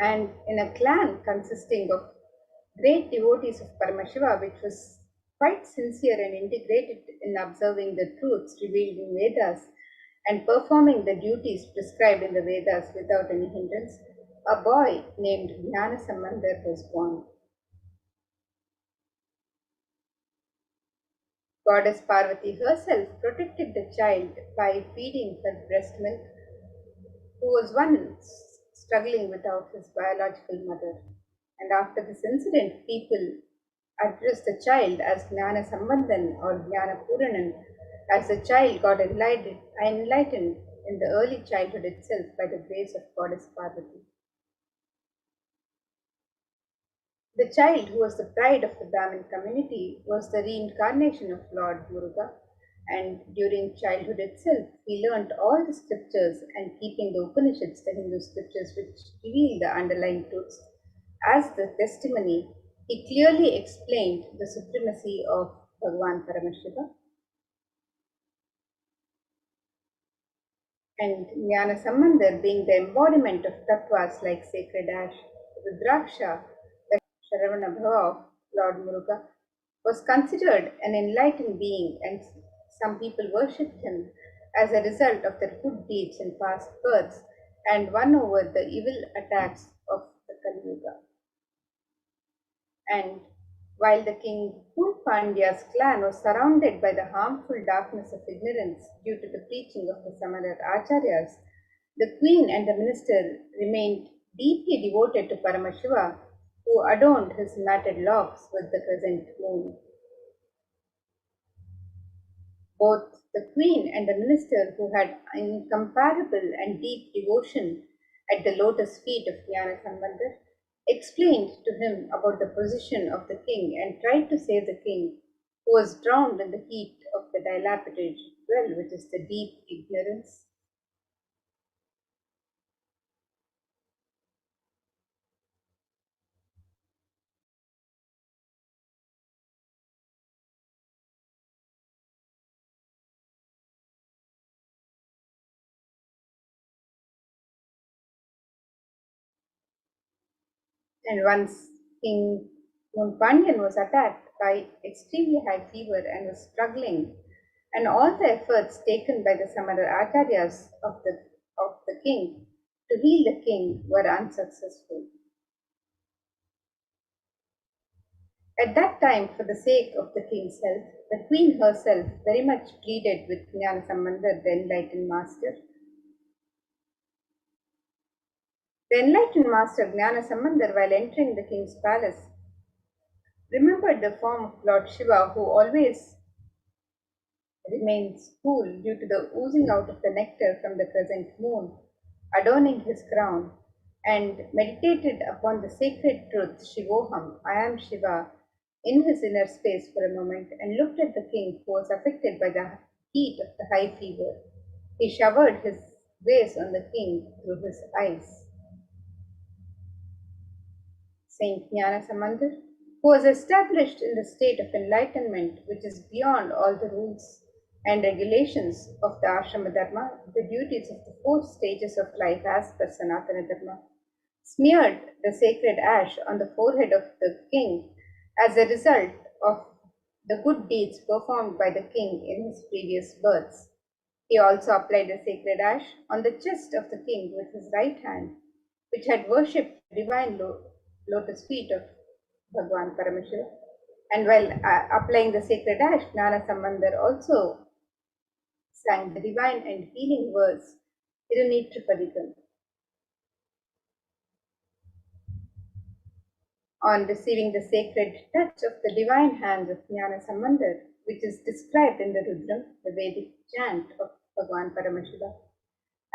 B: And in a clan consisting of great devotees of Paramashiva, which was quite sincere and integrated in observing the truths revealed in Vedas and performing the duties prescribed in the Vedas without any hindrance, a boy named Jnana Sambandar was born. Goddess Parvati herself protected the child by feeding her breast milk, who was once struggling without his biological mother. And after this incident, people addressed the child as Jnana Sambandhan or Jnana Puranan, as the child got enlightened in the early childhood itself by the grace of Goddess Parvati. The child, who was the pride of the Brahmin community, was the reincarnation of Lord Muruga, and during childhood itself, he learnt all the scriptures and keeping the Upanishads, the Hindu scriptures which reveal the underlying truths, as the testimony, he clearly explained the supremacy of Bhagavan Paramashiva. And Jnana Sambandar, being the embodiment of tattvas like sacred ash, Rudraksha, the Sharavana Bhava of Lord Muruga, was considered an enlightened being, and some people worshipped him as a result of their good deeds in past births and won over the evil attacks of the Kali Yuga. And while the king Poon Pandya's clan was surrounded by the harmful darkness of ignorance due to the preaching of the Samana Acharyas, the queen and the minister remained deeply devoted to Paramashiva, who adorned his matted locks with the crescent moon. Both the queen and the minister, who had incomparable and deep devotion at the lotus feet of Jnana Sambandar, explained to him about the position of the king and tried to save the king, who was drowned in the heat of the dilapidated well, which is the deep ignorance. And once King Pandyan was attacked by extremely high fever and was struggling, and all the efforts taken by the Samana Acharyas of the king to heal the king were unsuccessful. At that time, for the sake of the king's health, the queen herself very much pleaded with Jnana Sambandar, the enlightened master. The enlightened master Jnana Sambandar, while entering the king's palace, remembered the form of Lord Shiva, who always remains cool due to the oozing out of the nectar from the crescent moon, adorning his crown, and meditated upon the sacred truth, Shivoham, I am Shiva, in his inner space for a moment, and looked at the king who was affected by the heat of the high fever. He showered his grace on the king through his eyes. Saint Jnana Samandar, who was established in the state of enlightenment, which is beyond all the rules and regulations of the ashrama dharma, the duties of the four stages of life as per Sanatana Dharma, smeared the sacred ash on the forehead of the king as a result of the good deeds performed by the king in his previous births. He also applied the sacred ash on the chest of the king with his right hand, which had worshipped the divine lotus feet of Bhagwan Paramashiva. And while applying the sacred ash, Jnana Sambandar also sang the divine and healing verse, Irunitripadikam. On receiving the sacred touch of the divine hands of Jnana Sambandar, which is described in the Rudram, the Vedic chant of Bhagwan Paramashiva,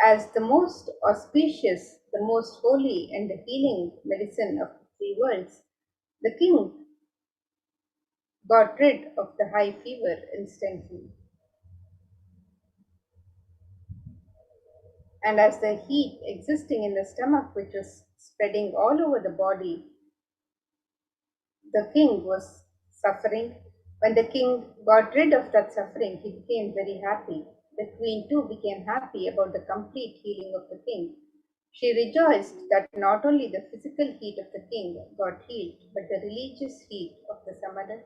B: as the most auspicious, the most holy, and the healing medicine of the three worlds, the king got rid of the high fever instantly. And as the heat existing in the stomach, which was spreading all over the body, the king was suffering. When the king got rid of that suffering, he became very happy. The queen too became happy about the complete healing of the king. She rejoiced that not only the physical heat of the king got healed, but the religious heat of the Samadhi.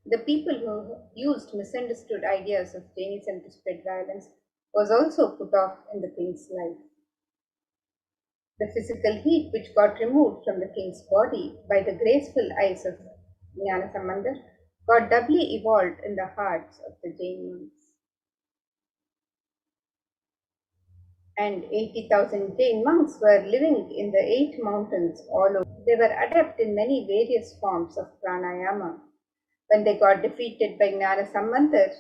B: The people who used misunderstood ideas of Jainism to spread violence was also put off in the king's life. The physical heat which got removed from the king's body by the graceful eyes of Jnana Sambandar got doubly evolved in the hearts of the Jain monks. And 80,000 Jain monks were living in the 8 mountains all over. They were adept in many various forms of pranayama. When they got defeated by Jnana Sambandar,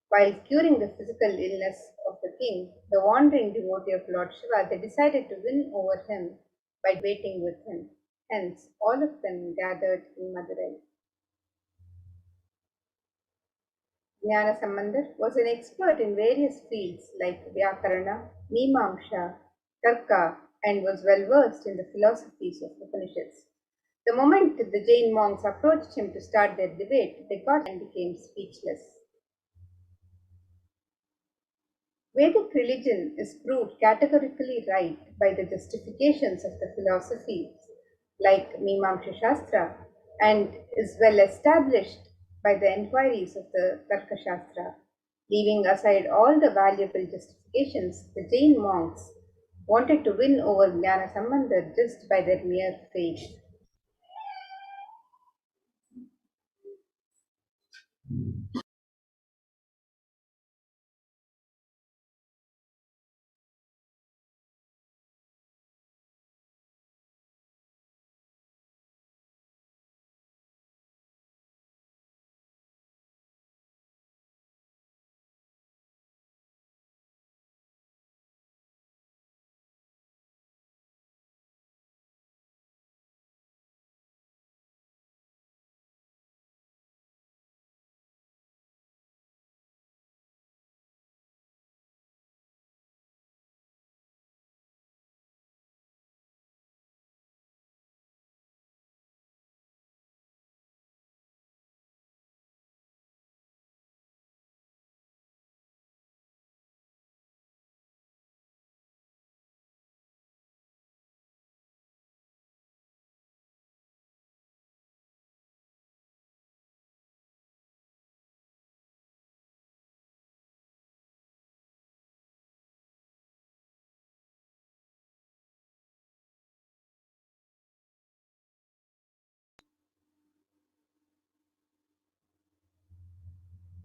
B: while curing the physical illness of the king, the wandering devotee of Lord Shiva, they decided to win over him by waiting with him. Hence, all of them gathered in Madurai. Jnana Sambandar was an expert in various fields like Vyakarana, Mimamsha, Tarka, and was well versed in the philosophies of Upanishads. The moment the Jain monks approached him to start their debate, they got and became speechless. Vedic religion is proved categorically right by the justifications of the philosophies like Mimamsha Shastra and is well established by the enquiries of the Tarka Shastra. Leaving aside all the valuable justifications, the Jain monks wanted to win over Jnana Sambandar just by their mere faith.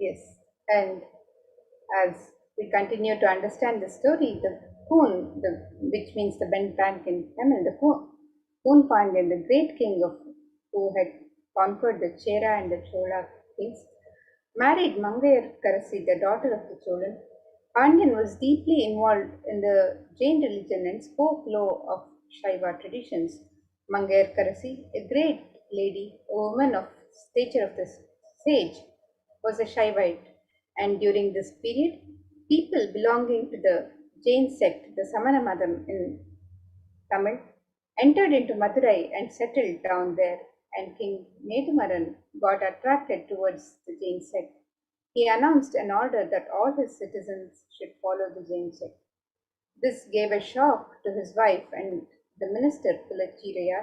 B: Yes, and as we continue to understand the story, the Kun, which means the bent bank in Tamil, the Kun Pandyan, the great king who had conquered the Chera and the Chola kings, married Mangayar Karasi, the daughter of the Cholan. Pandyan was deeply involved in the Jain religion and spoke low of Shaiva traditions. Mangayar Karasi, a great lady, a woman of stature of the sage, was a Shaivite, and during this period, people belonging to the Jain sect, the Samana Madam in Tamil, entered into Madurai and settled down there, and King Nedumaran got attracted towards the Jain sect. He announced an order that all his citizens should follow the Jain sect. This gave a shock to his wife and the minister Pulachiraya,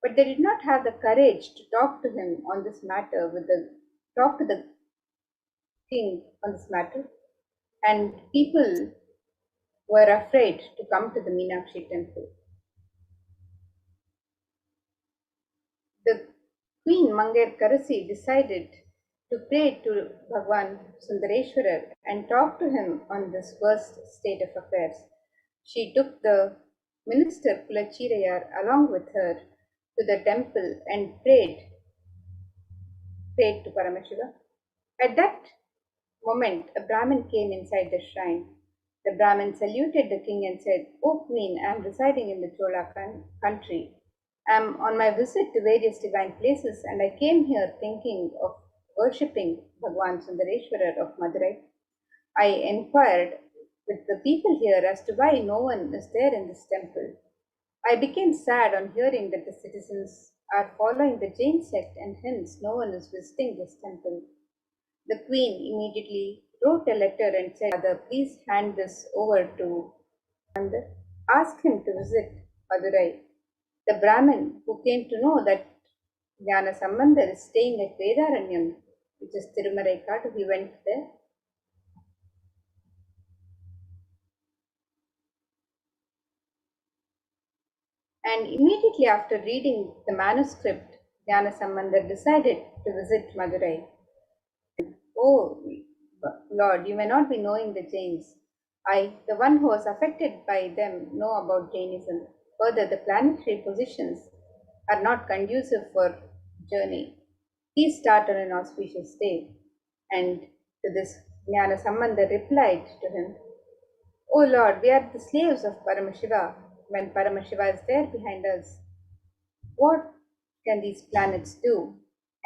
B: but they did not have the courage to talk to him on this matter talk to the king on this matter, and people were afraid to come to the Meenakshi temple. The Queen Mangair Karasi decided to pray to Bhagwan Sundareshwarar and talk to him on this worst state of affairs. She took the minister Pulachirayar along with her to the temple and prayed to Paramashiva. At that moment, a Brahmin came inside the shrine. The Brahmin saluted the king and said, "O Queen, I am residing in the Chola country. I am on my visit to various divine places and I came here thinking of worshipping Bhagwan Sundareshwarar of Madurai. I inquired with the people here as to why no one is there in this temple. I became sad on hearing that the citizens are following the Jain sect and hence no one is visiting this temple." The queen immediately wrote a letter and said, "Father, please hand this over to Mandar. Ask him to visit Madurai." The Brahmin, who came to know that Jnana Sambandar is staying at Vedaranyam, which is Tirumaraikadu, he went there. And immediately after reading the manuscript, Jnana Sambandar decided to visit Madurai. "Oh, Lord, you may not be knowing the Jains. I, the one who was affected by them, know about Jainism. Further, the planetary positions are not conducive for journey. Please start on an auspicious day." And to this, Jnana Sambandha replied to him, "O Lord, we are the slaves of Paramashiva. When Paramashiva is there behind us, what can these planets do?"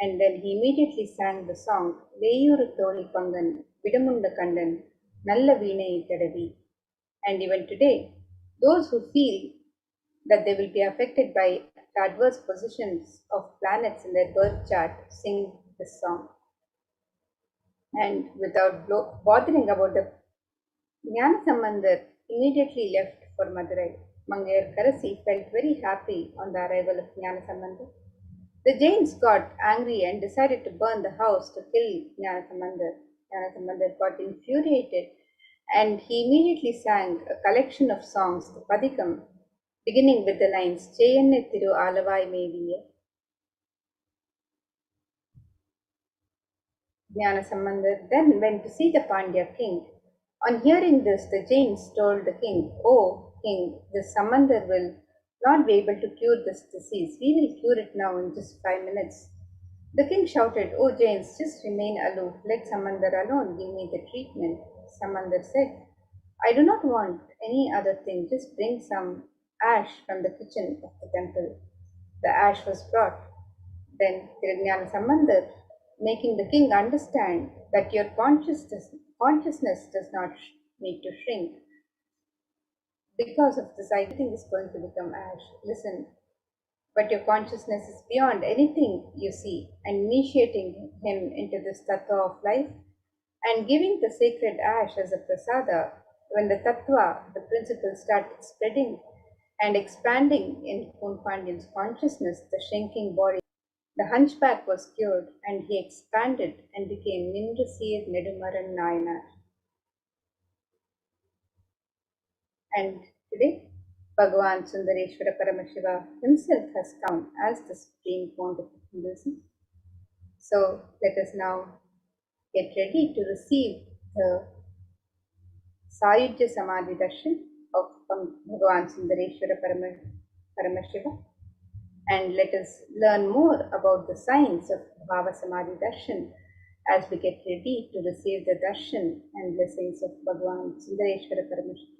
B: And then he immediately sang the song, "Veyuru Tholi Pangan, Vidamunda Kandan, Nalla Veenai Tadavi." And even today, those who feel that they will be affected by the adverse positions of planets in their birth chart sing this song. And without bothering about the Jnana Sambandar immediately left for Madurai. Mangayar Karasi felt very happy on the arrival of Jnana Sambandar. The Jains got angry and decided to burn the house to kill Jnana Sambandar. Jnana Sambandar got infuriated and he immediately sang a collection of songs, the Padikam, beginning with the lines, "Cheyanne Thiru Alavai Meviye." Jnana Sambandar then went to see the Pandya king. On hearing this, the Jains told the king, "Oh king, this Sambandar will not be able to cure this disease. We will cure it now in just 5 minutes." The king shouted, "Oh Jains, just remain aloof. Let Sambandar alone give me the treatment." Sambandar said, "I do not want any other thing. Just bring some ash from the kitchen of the temple." The ash was brought. Then Tirujnana Sambandar, making the king understand that your consciousness does not need to shrink. Because of this, everything is going to become ash. Listen, but your consciousness is beyond anything you see, and initiating him into this tattva of life and giving the sacred ash as a prasada. When the tattva, the principle, started spreading and expanding in Pandyan's consciousness, the shrinking body, the hunchback was cured and he expanded and became Nindusir Nedumaran Nayanar. And today, Bhagavan Sundareshwara Paramashiva himself has come as the supreme fount of Hinduism. So let us now get ready to receive the Sayujya Samadhi Darshan of Bhagavan Sundareshwara Paramashiva, and let us learn more about the science of Bhava Samadhi Darshan as we get ready to receive the darshan and blessings of Bhagavan Sundareshwara Paramashiva.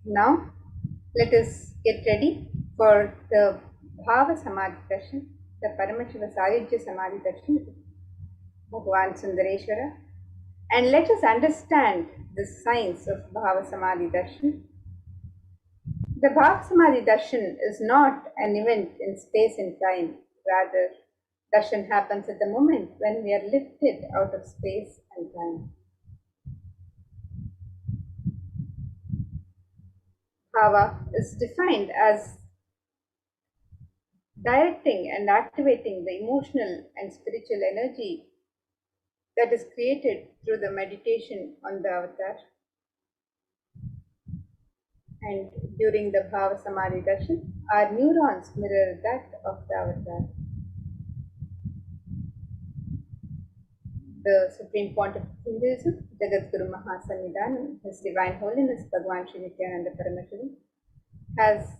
B: Now, let us get ready for the Bhava Samadhi Darshan, the Paramashiva Sayujya Samadhi Darshan, Bhagavan Sundareshwara, and let us understand the science of Bhava Samadhi Darshan. The Bhava Samadhi Darshan is not an event in space and time, rather, darshan happens at the moment when we are lifted out of space and time. Bhava is defined as directing and activating the emotional and spiritual energy that is created through the meditation on the avatar. And during the Bhava Samadhi Darshan, our neurons mirror that of the avatar. The Supreme Pontiff of Hinduism, Jagadguru Mahasannidhanam, His Divine Holiness Bhagavan Sri Nithyananda Paramashivam, has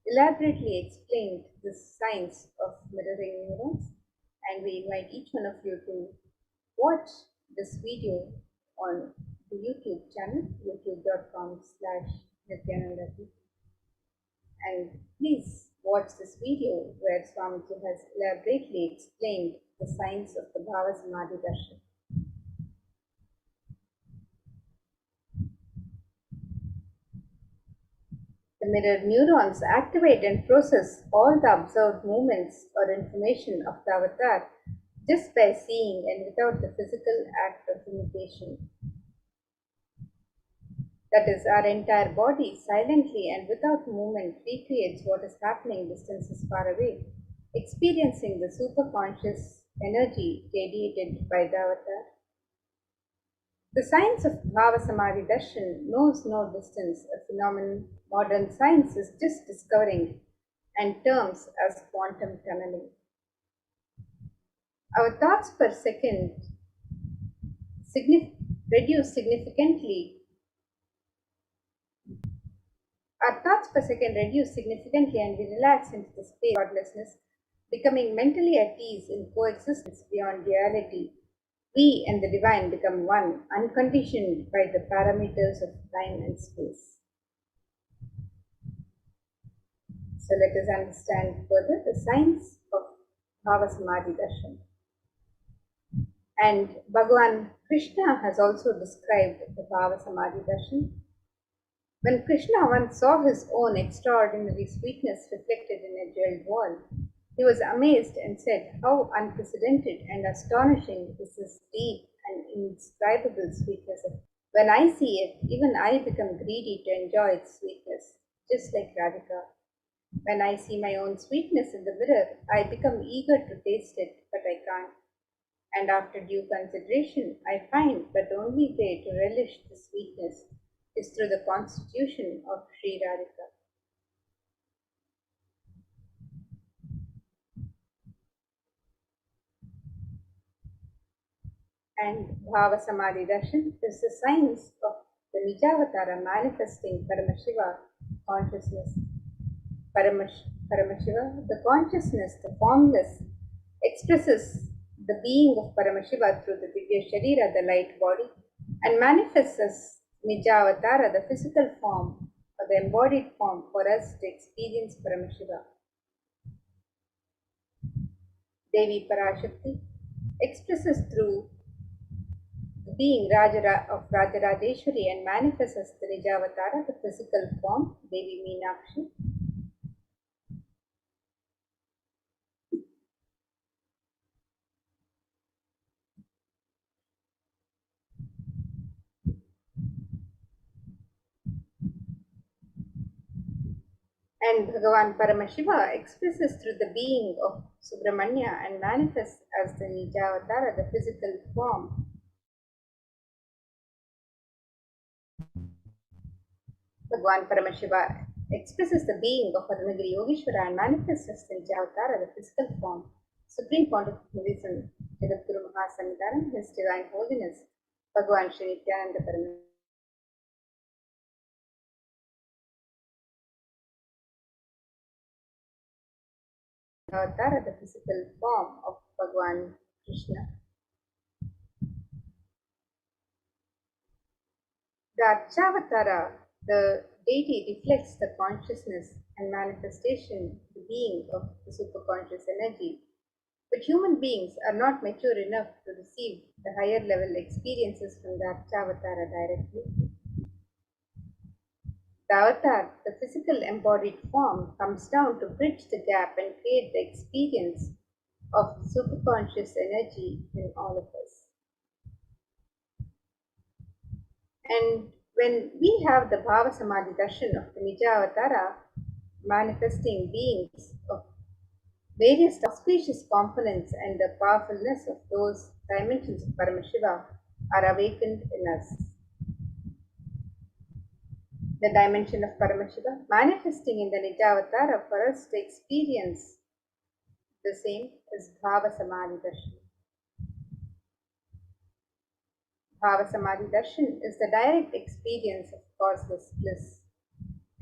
B: elaborately explained the science of mirroring neurons, and we invite each one of you to watch this video on the YouTube channel, youtube.com/Nithyananda. And please watch this video where Swamiji has elaborately explained the science of the Bhava Samadhi Darshan. The mirror neurons activate and process all the observed movements or information of the avatar just by seeing and without the physical act of imitation. That is, our entire body silently and without movement recreates what is happening distances far away, experiencing the superconscious energy radiated by the avatar. The science of Bhava Samadhi Darshan knows no distance, a phenomenon modern science is just discovering and terms as quantum tunneling. Our thoughts per second reduce significantly. Our thoughts per second reduce significantly and we relax into the space of godlessness, becoming mentally at ease in coexistence beyond duality. We and the divine become one, unconditioned by the parameters of time and space. So let us understand further the science of Bhava Samadhi Darshan. And Bhagavan Krishna has also described the Bhava Samadhi Darshan. When Krishna once saw his own extraordinary sweetness reflected in a jeweled wall, he was amazed and said, "How unprecedented and astonishing is this deep and indescribable sweetness. When I see it, even I become greedy to enjoy its sweetness, just like Radhika. When I see my own sweetness in the mirror, I become eager to taste it, but I can't. And after due consideration, I find that the only way to relish the sweetness is through the constitution of Sri Radhika." And Bhava Samadhi Darshan is the science of the Nijavatara manifesting Paramashiva consciousness. Paramashiva, the consciousness, the formless, expresses the being of Paramashiva through the Divya Sharira, the light body, and manifests as Nijavatara, the physical form or the embodied form for us to experience Paramashiva. Devi Parashakti expresses through the being of Rajarajeshwari and manifests as the Nijavatara, the physical form, Devi Meenakshi. And Bhagavan Paramashiva expresses through the being of Subramanya and manifests as the Nijavatara, the physical form. Bhagavan Paramashiva expresses the being of Padmagiri Yogeshwara and manifests as the Nijavatara, the physical form. Supreme Pontiff of Hinduism, Jagadguru Mahasannidhanam, His Divine Holiness, Bhagavan Sri Nithyananda Paramashivam. Avatara, the physical form of Bhagavan Krishna. The Archavatara, the deity reflects the consciousness and manifestation, the being of the superconscious energy. But human beings are not mature enough to receive the higher level experiences from the Archavatara directly. The avatar, the physical embodied form, comes down to bridge the gap and create the experience of superconscious energy in all of us. And when we have the Bhava Samadhi Darshan of the Nija Avatara, manifesting beings of various auspicious components and the powerfulness of those dimensions of Paramashiva are awakened in us. The dimension of Paramashiva manifesting in the Nijavatara for us to experience the same is Bhava Samadhi Darshan. Bhava Samadhi Darshan is the direct experience of causeless bliss.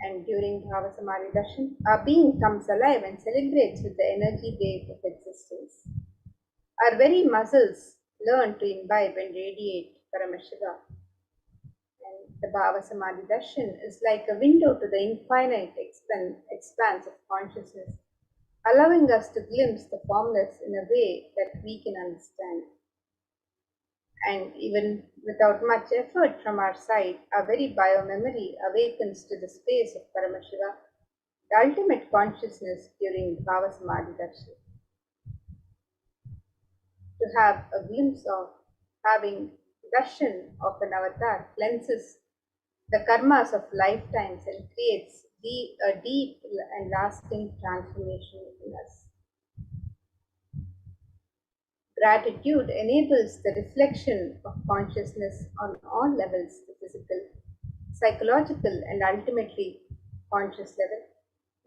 B: And during Bhava Samadhi Darshan, our being comes alive and celebrates with the energy wave of existence. Our very muscles learn to imbibe and radiate Paramashiva. And the Bhava Samadhi Darshan is like a window to the infinite expanse of consciousness, allowing us to glimpse the formless in a way that we can understand. And even without much effort from our side, our very biomemory awakens to the space of Paramashiva, the ultimate consciousness during Bhava Samadhi Darshan. To have a glimpse of having darshan of an avatar cleanses the karmas of lifetimes and creates a deep and lasting transformation in us. Gratitude enables the reflection of consciousness on all levels, the physical, psychological, and ultimately conscious level.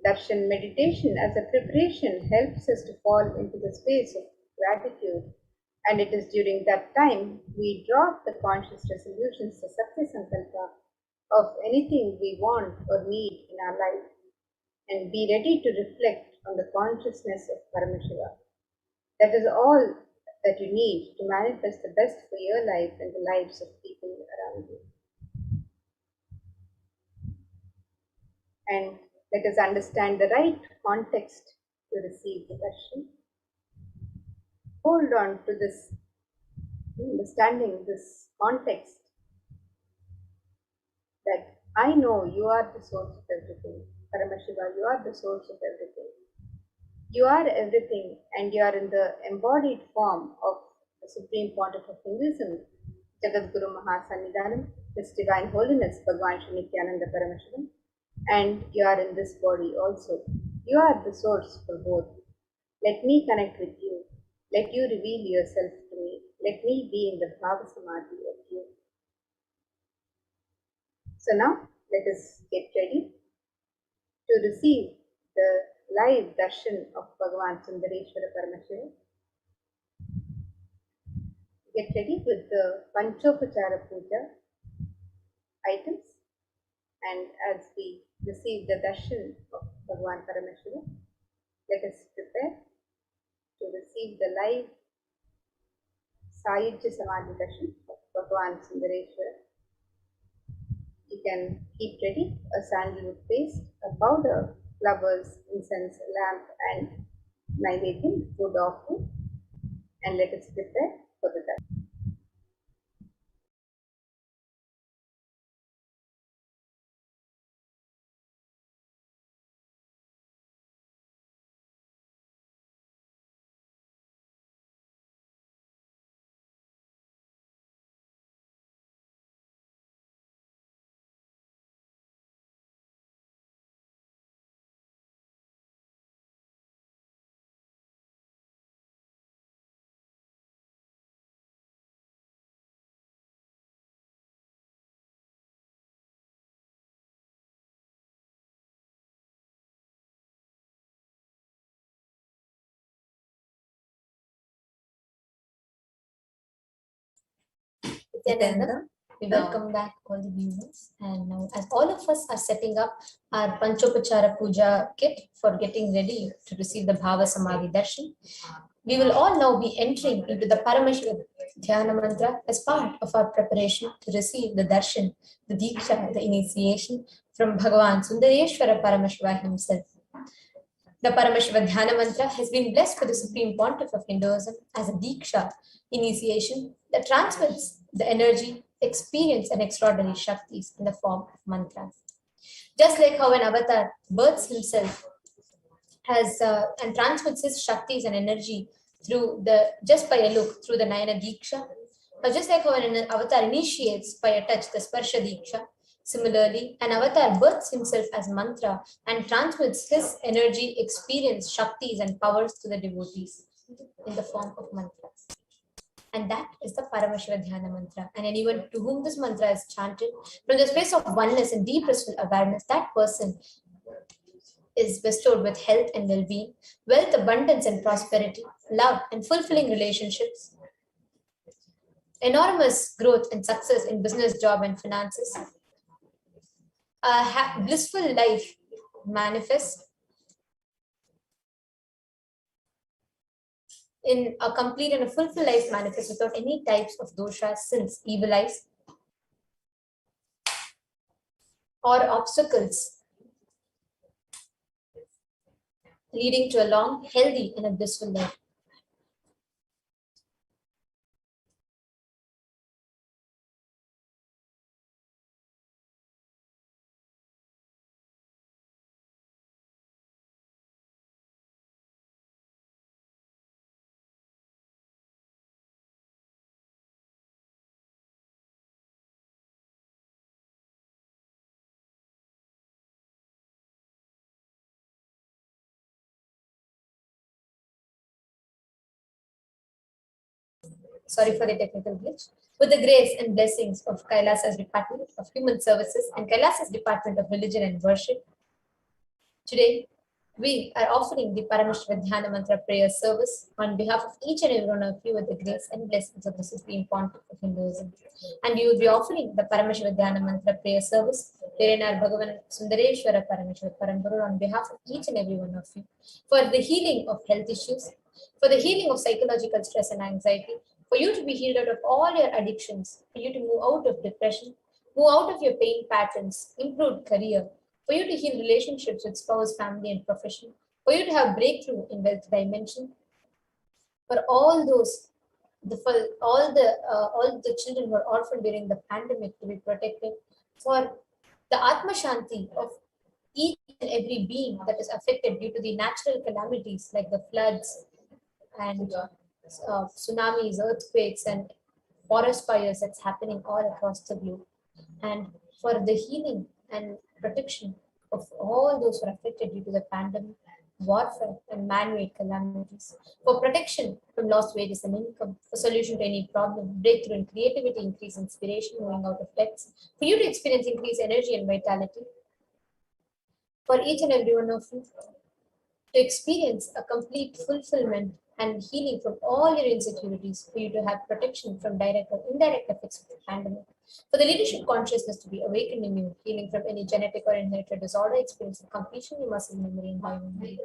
B: Darshan meditation as a preparation helps us to fall into the space of gratitude, and it is during that time we drop the conscious resolutions, the Satya Sankalpa of anything we want or need in our life, and be ready to reflect on the consciousness of Paramashiva. That is all that you need to manifest the best for your life and the lives of people around you. And let us understand the right context to receive the darshan. Hold on to this, understanding this context, that I know you are the source of everything. Paramashiva, you are the source of everything. You are everything, and you are in the embodied form of the Supreme Pontiff of Hinduism, Jagadguru Mahasannidhanam, His Divine Holiness, Bhagwan Shri Nithyananda Paramashivam, and you are in this body also. You are the source for both. Let me connect with you. Let you reveal yourself to me. Let me be in the Bhava Samadhi of you. So now, let us get ready to receive the live darshan of Bhagavan Sundareshwara Paramashiva. Get ready with the Panchopachara Puja items, and as we receive the darshan of Bhagavan Paramashiva, let us prepare to receive the live Sayujya Samadhi darshan of Bhagavan Sundareshwara. You can keep ready a sandalwood paste, a powder, flowers, incense, lamp, and Naivedyam, food offering, and let us prepare for the darshan.
G: Nithyananda, we welcome back all the viewers, and now as all of us are setting up our Panchopachara Puja kit for getting ready to receive the Bhava Samadhi Darshan, We will all now be entering into the Paramashivoham mantra as part of our preparation to receive the darshan, the diksha, the initiation from Bhagavan Sundareshwara Paramashiva himself. The Paramashivoham mantra has been blessed by the Supreme Pontiff of Hinduism as a diksha, initiation that transmits the energy, experience, and extraordinary shaktis in the form of mantras. Just like how an avatar births himself has and transmits his shaktis and energy through just by a look through the Nayana Diksha. Now, just like how an avatar initiates by a touch the Sparsha Diksha, similarly, an avatar births himself as mantra and transmits his energy, experience, shaktis, and powers to the devotees in the form of mantras. And that is the Paramashivoham mantra. And anyone to whom this mantra is chanted from the space of oneness and deep blissful awareness, that person is bestowed with health and well-being, wealth, abundance and prosperity, love and fulfilling relationships, enormous growth and success in business, job and finances, a blissful life manifests in a complete and a fulfilled life manifests without any types of doshas, sins, evil eyes, or obstacles, leading to a long, healthy, and a blissful life. Sorry for the technical glitch. With the grace and blessings of Kailasa's Department of Human Services and Kailasa's Department of Religion and Worship, today we are offering the Paramashivoham mantra prayer service on behalf of each and every one of you with the grace and blessings of the Supreme Pontiff of Hinduism. And we will be offering the Paramashivoham mantra prayer service wherein our Bhagavan Sundareshwara Paramashiva Paramburu on behalf of each and every one of you for the healing of health issues, for the healing of psychological stress and anxiety, for you to be healed out of all your addictions, for you to move out of depression, move out of your pain patterns, improve career, for you to heal relationships with spouse, family, and profession, for you to have breakthrough in wealth dimension, for all those, all the children who are orphaned during the pandemic to be protected, for the Atma Shanti of each and every being that is affected due to the natural calamities like the floods and tsunamis, earthquakes, and forest fires that's happening all across the globe, and for the healing and protection of all those who are affected due to the pandemic, warfare, and man-made calamities, for protection from lost wages and income, for solution to any problem, breakthrough in creativity, increase inspiration, moving out of debts, for you to experience increased energy and vitality, for each and every one of you to experience a complete fulfillment and healing from all your insecurities, for you to have protection from direct or indirect effects of the pandemic, for the leadership consciousness to be awakened in you, healing from any genetic or inherited disorder, experience of completion in muscle memory and biomemory.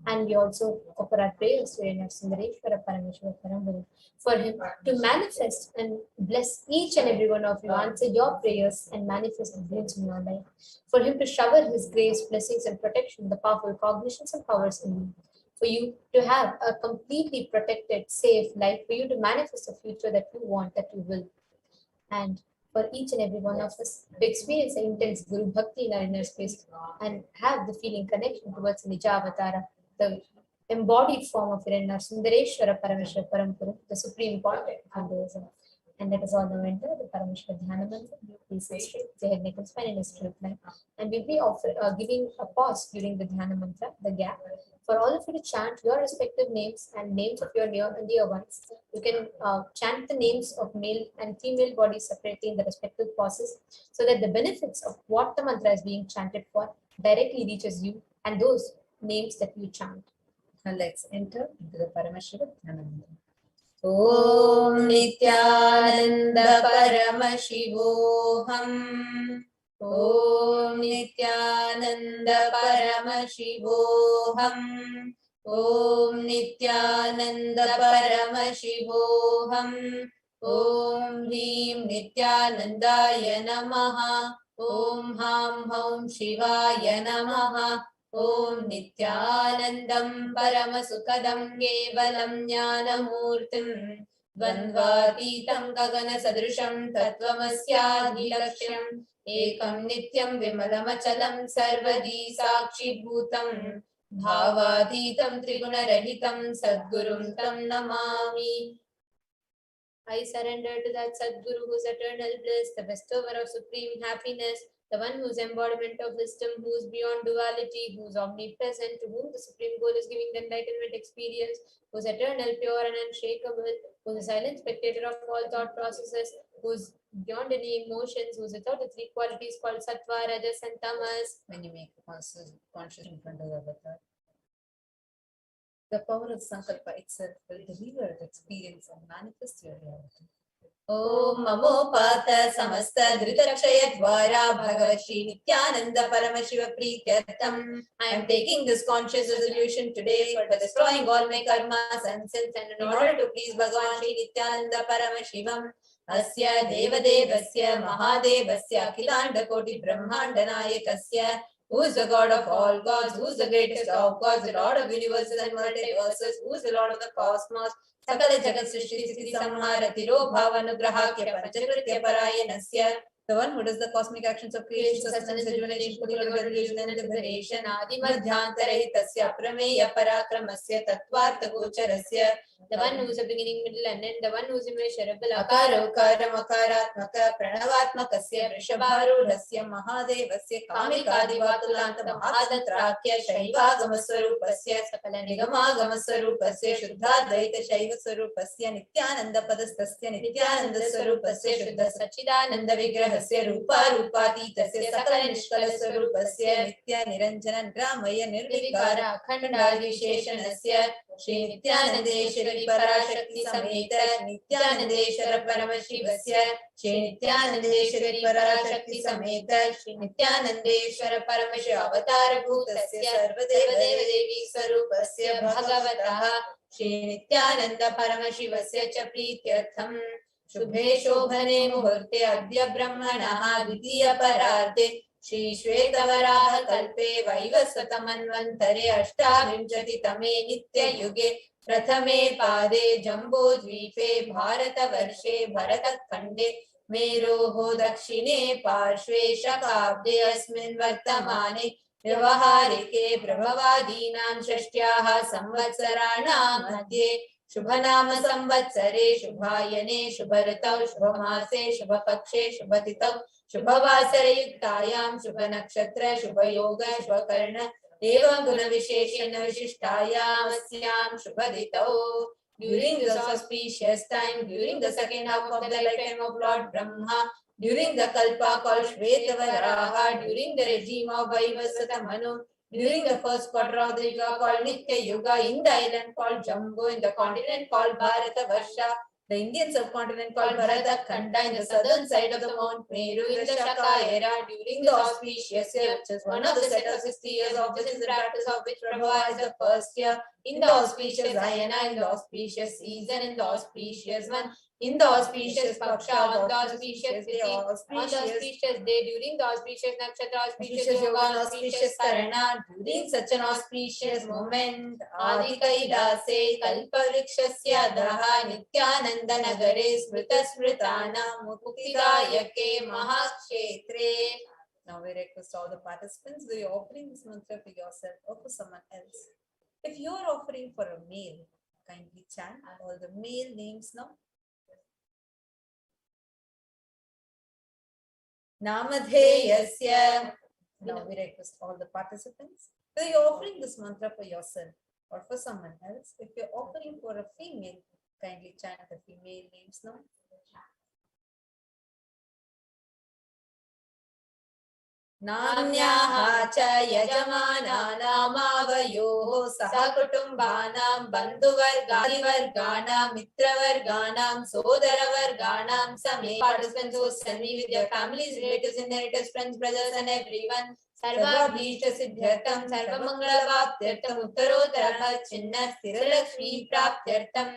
G: And we also offer our prayers to Sundareshwara Parameshwara Paramburu for him to manifest and bless each and every one of you, answer your prayers and manifest the dreams in your life, for him to shower his grace, blessings, and protection, the powerful cognitions and powers in you, for you to have a completely protected, safe life, for you to manifest the future that you want, that you will. And for each and every one of us to experience the intense Guru Bhakti in our inner space and have the feeling connection towards Nija Avatara, the embodied form of Irena Sundareshwara Parameshwara Parampuru, the Supreme Pontiff of Hinduism. And that is all the winter, the Paramashivoham mantra, please say straight, the head, neck, and spine in a straight line. And we'll be giving a pause during the Dhyana mantra, the gap, for all of you to chant your respective names and names of your near and dear ones. You can chant the names of male and female bodies separately in the respective pauses, so that the benefits of what the mantra is being chanted for directly reaches you and those names that you chant. Now let's enter into the Paramashivoham mantra. Om Nithyananda Paramashivoham. Om Nithyananda Paramashivoham. Om Nithyananda Paramashivoham. Om Hrim Nithyanandaya Namaha. Om Ham Hum Shivaya Namaha. Om Nithyanandam Paramasukadam Kevalam Jnanamurtim Dvandvatītam Gagana Sadrisham Tattvamasyaadhilaksham Ekam Nityam Vimalamachalam Sarvadi Sakshi Bhutam Bhavadhitam Trigunarahitam Sadgurum Tam Namami. I surrender to that Sadguru who is eternal bliss, the bestower of supreme happiness, the one whose embodiment of wisdom, who is beyond duality, who is omnipresent, to whom the supreme goal is giving the enlightenment experience, who is eternal, pure and unshakable, who is a silent spectator of all thought processes, who is beyond any emotions, who is without the three qualities called Sattva, Rajas and Tamas. When you make conscious in front of the avatar, the power of Sankalpa itself will deliver the experience and manifest your reality. Om Mamopata Samasta Dhritakshaya Dvara Bhagavat Shri Nithyananda Paramashiva Prityartham. I am taking this conscious resolution today for destroying all my karmas and sins, and in order to please Bhagavan Shri Nithyananda Paramashivam, Asya Devadevasya Mahadevasya Akhilanda Koti Brahmanda Nayakasya, who is the God of all gods, who is the greatest of gods, the Lord of universes and multiverses, who is the Lord of the cosmos, Sakala Jagat Srishti Sthiti Samhara Tiro Bhavanugrahakya Panchakritya Parayanasya, the one who does the cosmic actions of creation, sustenance, rejuvenation, revolution and liberation, Adi Madhyantaraitasya Prameya Parakramasya Tattvartha Gocharasya, the one who is the beginning, middle and end, the one who is immeasurable, Akaro Karam Akaratmaka Pranavatmakasya Vrishabharudhasya Mahadevasya Kamikadivatulanta Mahadantrakya Shaivagamaswarupasya Sakala Nigamagamaswarupasya Shuddhadvaita Shaivaswarupasya Nithyananda Padastasya Nithyananda Swarupasya Shuddha Sachidananda Vigrahasya Rupa Rupatitasya Sakala Nishkala Swarupasya Nithya Niranjana Gramaya Nirvikara Akhanda Visheshanasya Shri Nithyanandeshwari Parashakti Sameta Nithyanandeshwara Paramashivasya Shri Nithyanandeshwari Parashakti Sameta Shri Nithyanandeshwara Paramashiva Avatara Bhutasya Sarvadeva Devi Sarupasya Bhagavataha Shri Nithyananda Paramashivasya Cha Prityartham Shubhe Shobhane Muhurte Adya Brahmanaha Dvitiya Pararte Shri Shvetavaraha Kalpe Vaivasvatamanvantare Ashtavinchati Tame Nitya Yuge Prathame Pade Jambo Dvipe Bharata Varshe Bharatat Khande Meroho Dakshine Parshve Shakabde Asmin Vartamane Vyavaharike Prabhavadinam Shashtyaha Samvatsaranam Madhye Shubhanama Samvatsare Shubhayane Shubharatau Shubhamase Shubhapakshe Shubhatitau Shubhavasarayuktayam Shubhanakshatra Shubhayoga Shubhakarna Evam Gunavisheshana Vishishtayam Asyam Shubhaditau. During this auspicious time, during the second half of the lifetime of Lord Brahma, during the Kalpa called Shvetavaraha, during the regime of Vaivasvata Manu, during the first quarter of the Yuga called Nitya Yuga, in the island called Jambu, in the continent called Bharata Varsha, the Indian subcontinent called Bharata Khanda, in the southern side of the Mount Meru, in the Shaka era, during the auspicious year, which is one of the set of 60 years of which is the practice of which Prabhupada is the first year, in the auspicious Ayana, in the auspicious season, in the auspicious one, in the auspicious Paksha, on the auspicious day, on the auspicious day, during the auspicious Nakshatra, auspicious Yoga, auspicious Karana, during such an auspicious moment, Adi Kailase, Kalpavrikshasya Daha, Nithyananda Nagare, Smrita Smritana, Muktidayake, Mahakshetre. Now we request all the participants, do you offering this mantra for yourself or for someone else? If you are offering for a male, kindly chant all the male names now. Namadheyasya. Now we request all the participants, whether you're offering this mantra for yourself or for someone else. If you're offering for a female, kindly chant the female names now. Namnyaha cha yajamana namavayoho sahakutumbanam bandhuvarganam mitravarganam sodaravarganam same. Participants who send me with their families, relatives, inheritors, friends, brothers and everyone. सर्वाभीष्टसिद्ध्यर्थं सर्वमङ्गलवाप्त्यर्थं उत्तरोत्तरः चिन्नः स्थिरलक्ष्मी प्राप्त्यर्थं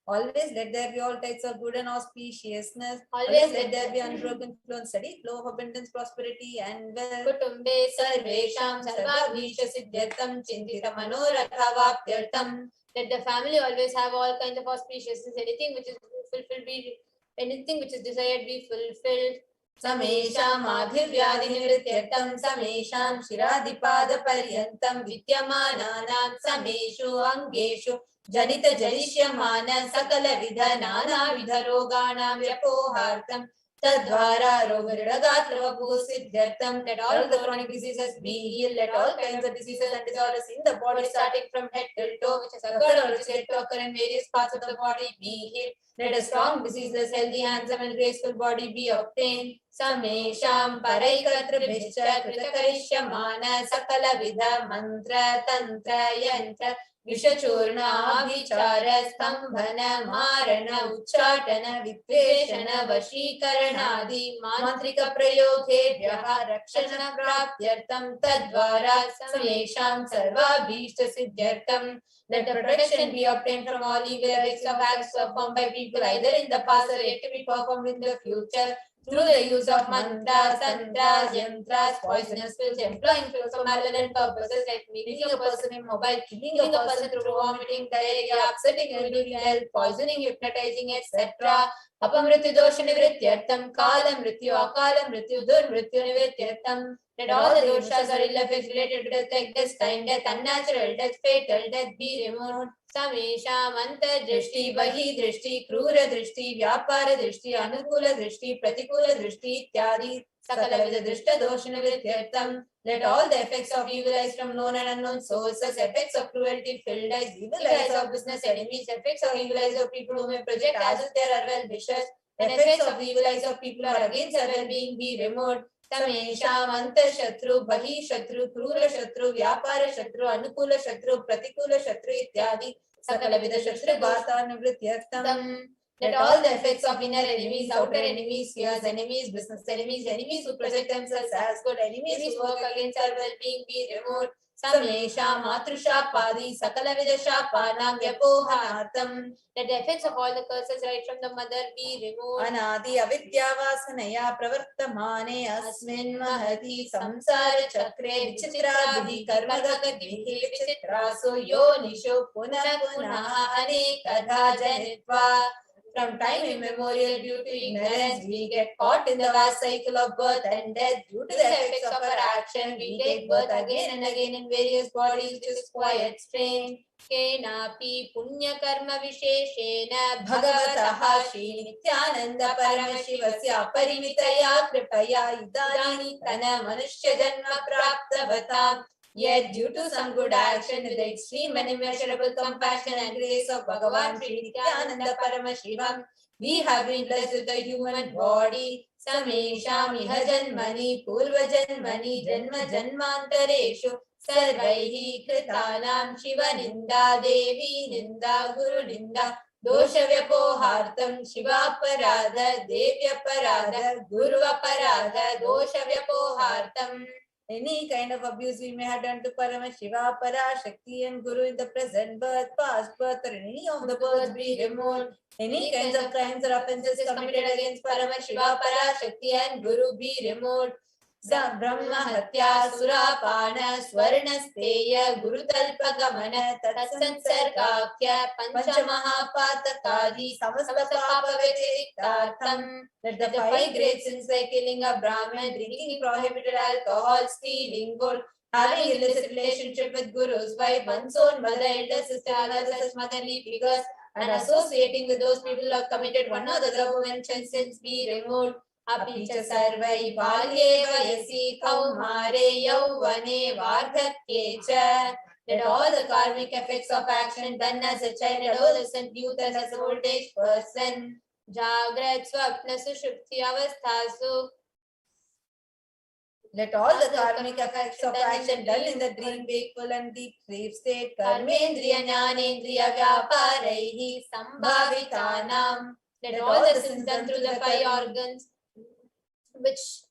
H: Always let there be all types of good and auspiciousness.
G: Always
H: let there be unbroken flow and steady flow of abundance, prosperity and wealth.
G: कुटुम्बे सर्वेषां सर्वाभीष्टसिद्ध्यर्थं चिन्तितमनोरथावाप्त्यर्थं. Let the family always have all kinds of auspiciousness. Anything which is fulfilled be, anything which is desired be fulfilled.
H: समेषामाभिव्याधिनिवृत्त्यर्थं समेषां शिरादिपादपर्यन्तं विद्यमानानां समेषु अङ्गेषु जनितजनिष्यमान सकलविध नानाविध रोगाणां व्यपोहार्थं तद्वारा रोगऋणगात्रवपुसिद्ध्यर्थं. Let all the chronic diseases be healed. Let all kinds of diseases and disorders in the body starting from head till toe which has occurred or which is yet to occur in various parts of the body be healed. Let a strong, diseaseless, healthy, handsome and graceful body be obtained. Samesham paraikatrbhishcha kritakrishyamana sakalavidha mantra tantra yantra विषचूर्णाभिचार स्तंभन मारण उच्चाटन विद्वेषण वशीकरणादि मांत्रिक प्रयोगेभ्यः रक्षण प्राप्त्यर्थं तद्वारा समेषां सर्वाभीष्ट सिद्ध्यर्थं. Let the protection be obtained from all evil effects of acts performed by people either in the past or yet to be performed in the future through the use of mantras, tantras, yantras, poisonous pills, employing pills for malevolent purposes like making a person immobile, killing a person through vomiting, diarrhea, upsetting urinary health, poisoning, hypnotizing, etc. अपमृत्यु दोष निवृत्त्यर्थं काल मृत्यु अकाल मृत्यु दुर्मृत्यु निवृत्त्यर्थं. Let all the doshas or ill effects related to death like destined death, unnatural death, fatal death be removed. समेषाम् अंतर्दृष्टि बहिर्दृष्टि क्रूर दृष्टि व्यापार दृष्टि अनुकूल दृष्टि प्रतिकूल दृष्टि इत्यादि सकलविध दृष्ट दोष निवृत्त्यर्थं. Let all the effects of evil eyes from known and unknown sources, effects of cruelty filled eyes, evil eyes of business enemies, effects of evil eyes of people who may project as if there are well wishers, and effects of evil eyes of people who are against our well-being be removed. समेषाम् अंतःशत्रु बहिःशत्रु क्रूर शत्रु व्यापार शत्रु अनुकूल शत्रु प्रतिकूल शत्रु इत्यादि सकलविध शत्रु बाधा निवृत्त्यर्थं. Let all the effects of inner enemies, outer enemies, fears enemies, business enemies, enemies who project themselves as good, enemies who work against our well-being be removed. समेषाम् मातृशापादि सकलविध शापानां व्यपोहनार्थं. Let the effects of all the curses right from the mother be removed. अनादि अविद्यावासनया प्रवर्तमाने अस्मिन् महति संसार चक्रे विचित्राभिः कर्मगतिभिः विचित्रासु योनिषु पुनः पुनः अनेकधा जनित्वा. From time immemorial, due to ignorance, we get caught in the vast cycle of birth and death. Due to the effects of our action, we take birth again and again in various bodies, which is quite strange. केनापि पुण्यकर्म विशेषेण भगवतः श्री नित्यानंद परमशिवस्य अपरिमितया कृपया इदानीन्तन मनुष्य जन्म प्राप्तवताम्. Yet, due to some good action, with the extreme and immeasurable compassion and grace of Bhagavan Shri Nithyananda Paramashivam, we have been blessed with a human body. Samesham iha janmani purva janmani janma janmantareshu sarvaihi kritanam shiva ninda devi ninda guru ninda dosha vyapohartam shiva parada devya parada guru parada dosha vyapohartam. Any kind of abuse we may have done to Paramashiva, Parashakti and Guru in the present birth, past birth or in any of the births be removed. Any kinds of crimes or offences committed against Paramashiva, Parashakti and Guru be removed. Brahma Hatya Surapana Swarnasteya Gurutalpagamana Tatsansargakya Panchamahapatakadi Samasta Papa Vetiriktartham. Let the 5 great sins like killing a Brahman, drinking prohibited alcohol, stealing gold, having illicit relationship with Guru's wife, one's own mother, elder sister, other such motherly figures, and associating with those people who have committed one or the other mentioned sins be removed. अपि च सर्वै बाल्ये वयसि कौमारे यौवने वार्धक्ये च. Let all the karmic effects of action done as a child, adolescent, youth and as an old age person, Jagrat Swapna Sushupti Avasthasu. Let all the karmic effects of action done in the dream, wakeful and deep sleep state, Karmendriya Jnanendriya Vyaparaihi Sambhavitanam. Let all the sins done through the 5 organs which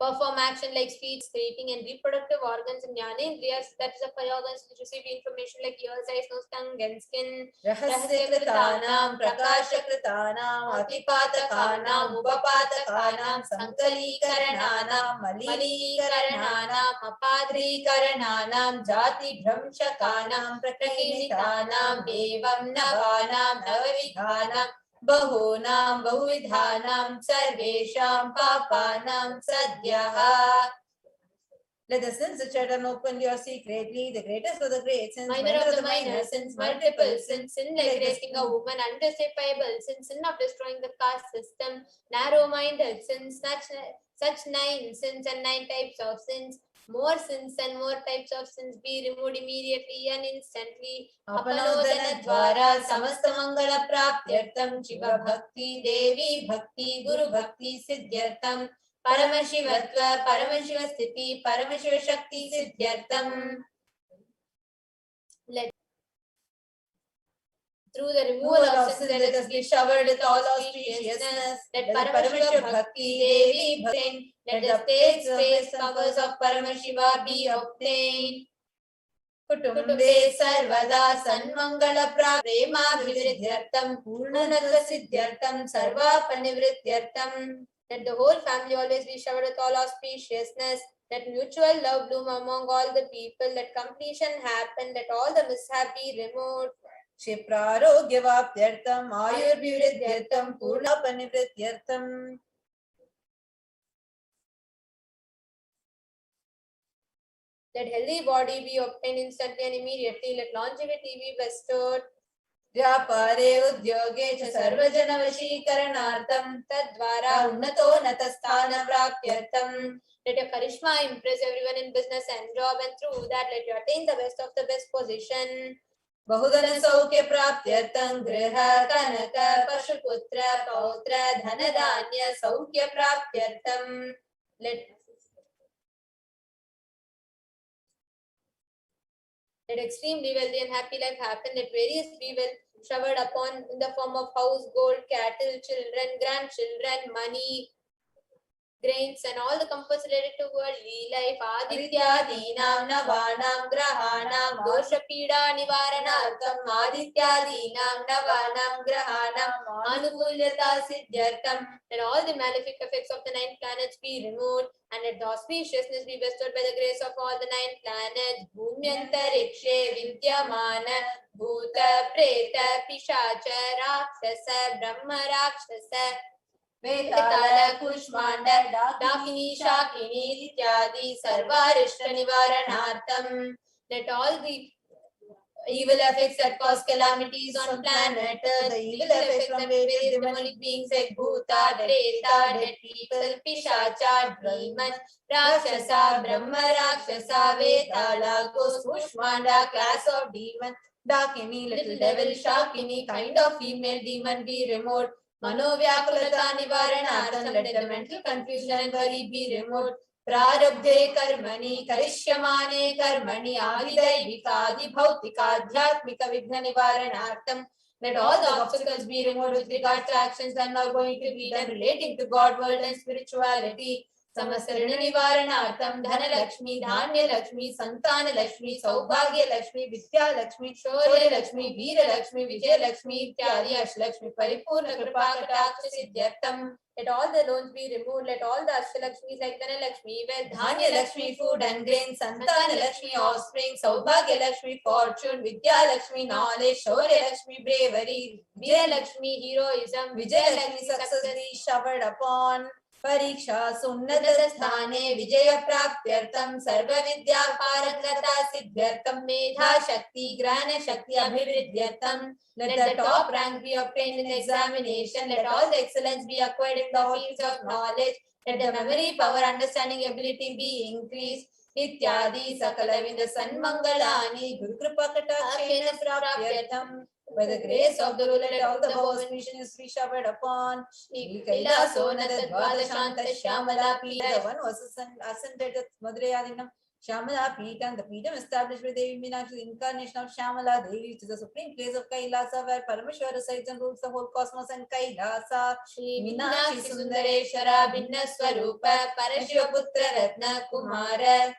H: perform action like speech, speaking, and reproductive organs and jnanendriyas, that is the five organs which receive information like ears, eyes, nose, tongue, and skin.
B: Rahasyakratanam, Prakashakritanam, Atipatakanam, Upapatakanam, Sankalikarananam, Malikarananam, Apadrikarananam, Jati Bramshakanam, Prakahinitanam, Evam Navanam, Navavidhanam, Bahunam, Bahuvidhanam, Sarvesham, Papanam, Sadhyaha. Let the sins which are done openly or secretly, the greatest of the great sins,
H: Minor of the minor sins, multiple sins, sin like raising a woman, unjustifiable sins, sin of destroying the caste system, narrow-minded sins, such 9 sins and 9 types of sins, more sins and more types of sins be removed immediately and instantly. Apanodana dwara samasta mangala praptyartam Shiva bhakti devi bhakti guru bhakti siddhyartam Paramashivatva, Paramashivasthiti, Paramashivashakti siddhyartam. Through the removal of sins, let us be showered with all auspiciousness. Let Paramashiva Bhakti Devi Bhakti, let the space powers of Paramashiva be obtained. Kutumbe sarvada sanmangala prema viridhyartam purnanatva siddhyartam sarva panivrityartam. Let the whole family always be showered with all auspiciousness. Let mutual love bloom among all the people. Let completion happen. Let all the mishap be removed.
B: Shipraroghyavaptyartam ayurviridhyartam purna panivrityartam.
H: Let healthy body be obtained instantly and immediately. Let longevity be bestowed.
B: Vyapare udyoge cha sarvajana vashikaranartam tadvara unnato natasthana praptyartam.
H: Let your charisma impress everyone in business and job, and through that let you attain the best of the best position.
B: Bahudana saukya praptyartam griha kanaka pashuputra pautra dhanadanya saukya praptyartam.
H: Let extremely wealthy and happy life happen. Let various be well showered upon in the form of house, gold, cattle, children, grandchildren, money, grains, and all the comforts related to worldly life. Aditya Dinam Navanam Grahanam Dosha Pida Nivaranartham Aditya Dinam Navanam Grahanam Anukulyata Siddhyartham. Let all the malefic effects of the 9 planets be removed, and let the auspiciousness be bestowed by the grace of all the 9 planets. Bhumyantarikshe Vidyamana Bhuta Preta Pishacha Rakshasa Brahma Rakshasa Vetala Kushmanda Dakini Shakini Ityadi Sarvarishta Nivaranartham. Let all the evil effects that cause calamities on planet Earth, the evil effects from various demonic beings like Bhuta, Preta, dead people, Pishacha, demons, Rakshasa, Brahma Rakshasa, Vetala, Ghost, Kushmanda, class of demon, Dakini, little devil, Shakini, kind of female demon be removed. Manovyakulata Nivaranartham, let the mental confusion and worry be removed. Prarabdhe karmani karishyamane karmani adidaivika adibhautika adhyatmika vigna nivaranartham. Let all the obstacles be removed with regard to actions that are going to be done relating to God, world and spirituality. Samasarana Nivaranartham Dhana Lakshmi, Dhanya Lakshmi, Santana Lakshmi, Saubhagya Lakshmi, Vidya Lakshmi, Shaurya Lakshmi, Veera Lakshmi, Vijay Lakshmi, Ityadi Ash Lakshmi, Paripurna Kripa Kataksha Siddhyartham. Let all the loans be removed. Let all the Ashtalakshmis like Dhana Lakshmi, wealth,
B: Dhanya Lakshmi, food and grain, Santana Lakshmi, offspring, Saubhagya Lakshmi, fortune, Vidya Lakshmi, knowledge, Shaurya Lakshmi, bravery,
H: Vijay Lakshmi, heroism,
B: Vijay Lakshmi, success be showered upon. Pariksha Sunnatathane Vijaya Praptyartham Sarva Vidya Parangata Siddhyartham Medha Shakti Grana Shakti Abhividhyartham. Let the top rank be obtained in examination. Let all the excellence be acquired in the fields of knowledge. Let the memory, power, understanding, ability be increased. Ityadi Sakalavinda Sanmangalani Guru Kripa Katakshena Praptyartham. By the grace of the ruler, let all the auspicious be showered upon. Kailaso Nada Dvadashanta Shyamala Pida, the one who ascended at Madurai Adinam,
H: Shamala Peetham, the Peetham established by Devi Meenakshi, the incarnation of Shamala Devi, which is the supreme place of Kailasa, where Parameshwara resides and rules the whole cosmos and Kailasa. Shri Meenakshi Sundareshwara Bhinna Swarupa Parashivoputra Ratna Kumara.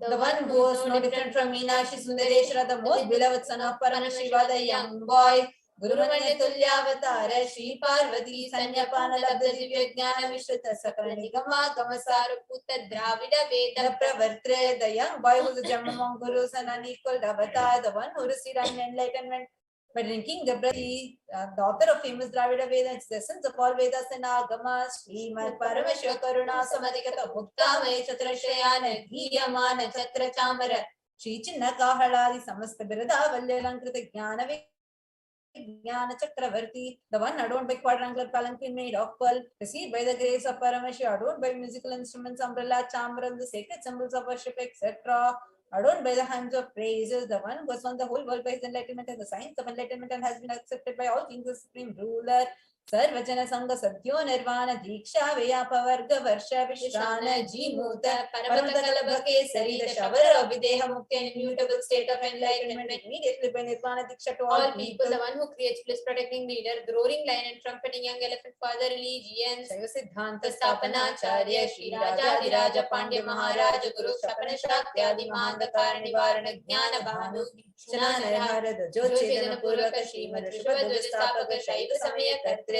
H: The one who was no different from Meenakshi Sundareshwara, the most beloved son of Paramashiva, the young boy. Gurumanya Tulyavatara Shri Parvati Sanyapana Labda Divya Jnana Vishrita Sakala Nigama Kamasaru Putta Dravida Veda Pravartre, the young boy who is a gem among gurus and unequaled avatar, the one who received enlightenment by drinking the blood, the author of famous Dravida Veda, it's the essence of all Vedas and Agamas, Srimad Paramashiva Karuna Samadhikata Bhuktame Chatra Shrayana Dhiyamana Chatra Chamara Shri Chinna Kahaladi Samasta Birada Valyalankrita Jnana Jnana Chakravarti, the one adorned by quadrangular palanquin made of pearl, received by the grace of Paramashiva, adorned by musical instruments, umbrella, chamber, the sacred symbols of worship, etc. Adorned by the hands of praises, the one who has won the whole world by his enlightenment and the science of enlightenment and has been accepted by all kings, the supreme ruler. Sarvajana Sangha Satyo Nirvana Diksha Vyapavarga Varsha Vishrana Jimuta Paramata Kalabake Sari, the shower of Videha Mukti and immutable state of enlightenment immediately by Nirvana Diksha to all people, the one who creates bliss protecting leader, the roaring lion and trumpeting young elephant father religions, Shaiva Siddhanta Stapana Charya Shri Raja Diraja Pandya Maharaja Guru Shapana Shakti Adi Mahanda Karani Varana Jnana Bhanu Shanana Harada Jyochedana Puraka Srimad Rishabhadvaja Stapaka Shaiva Samaya Katre,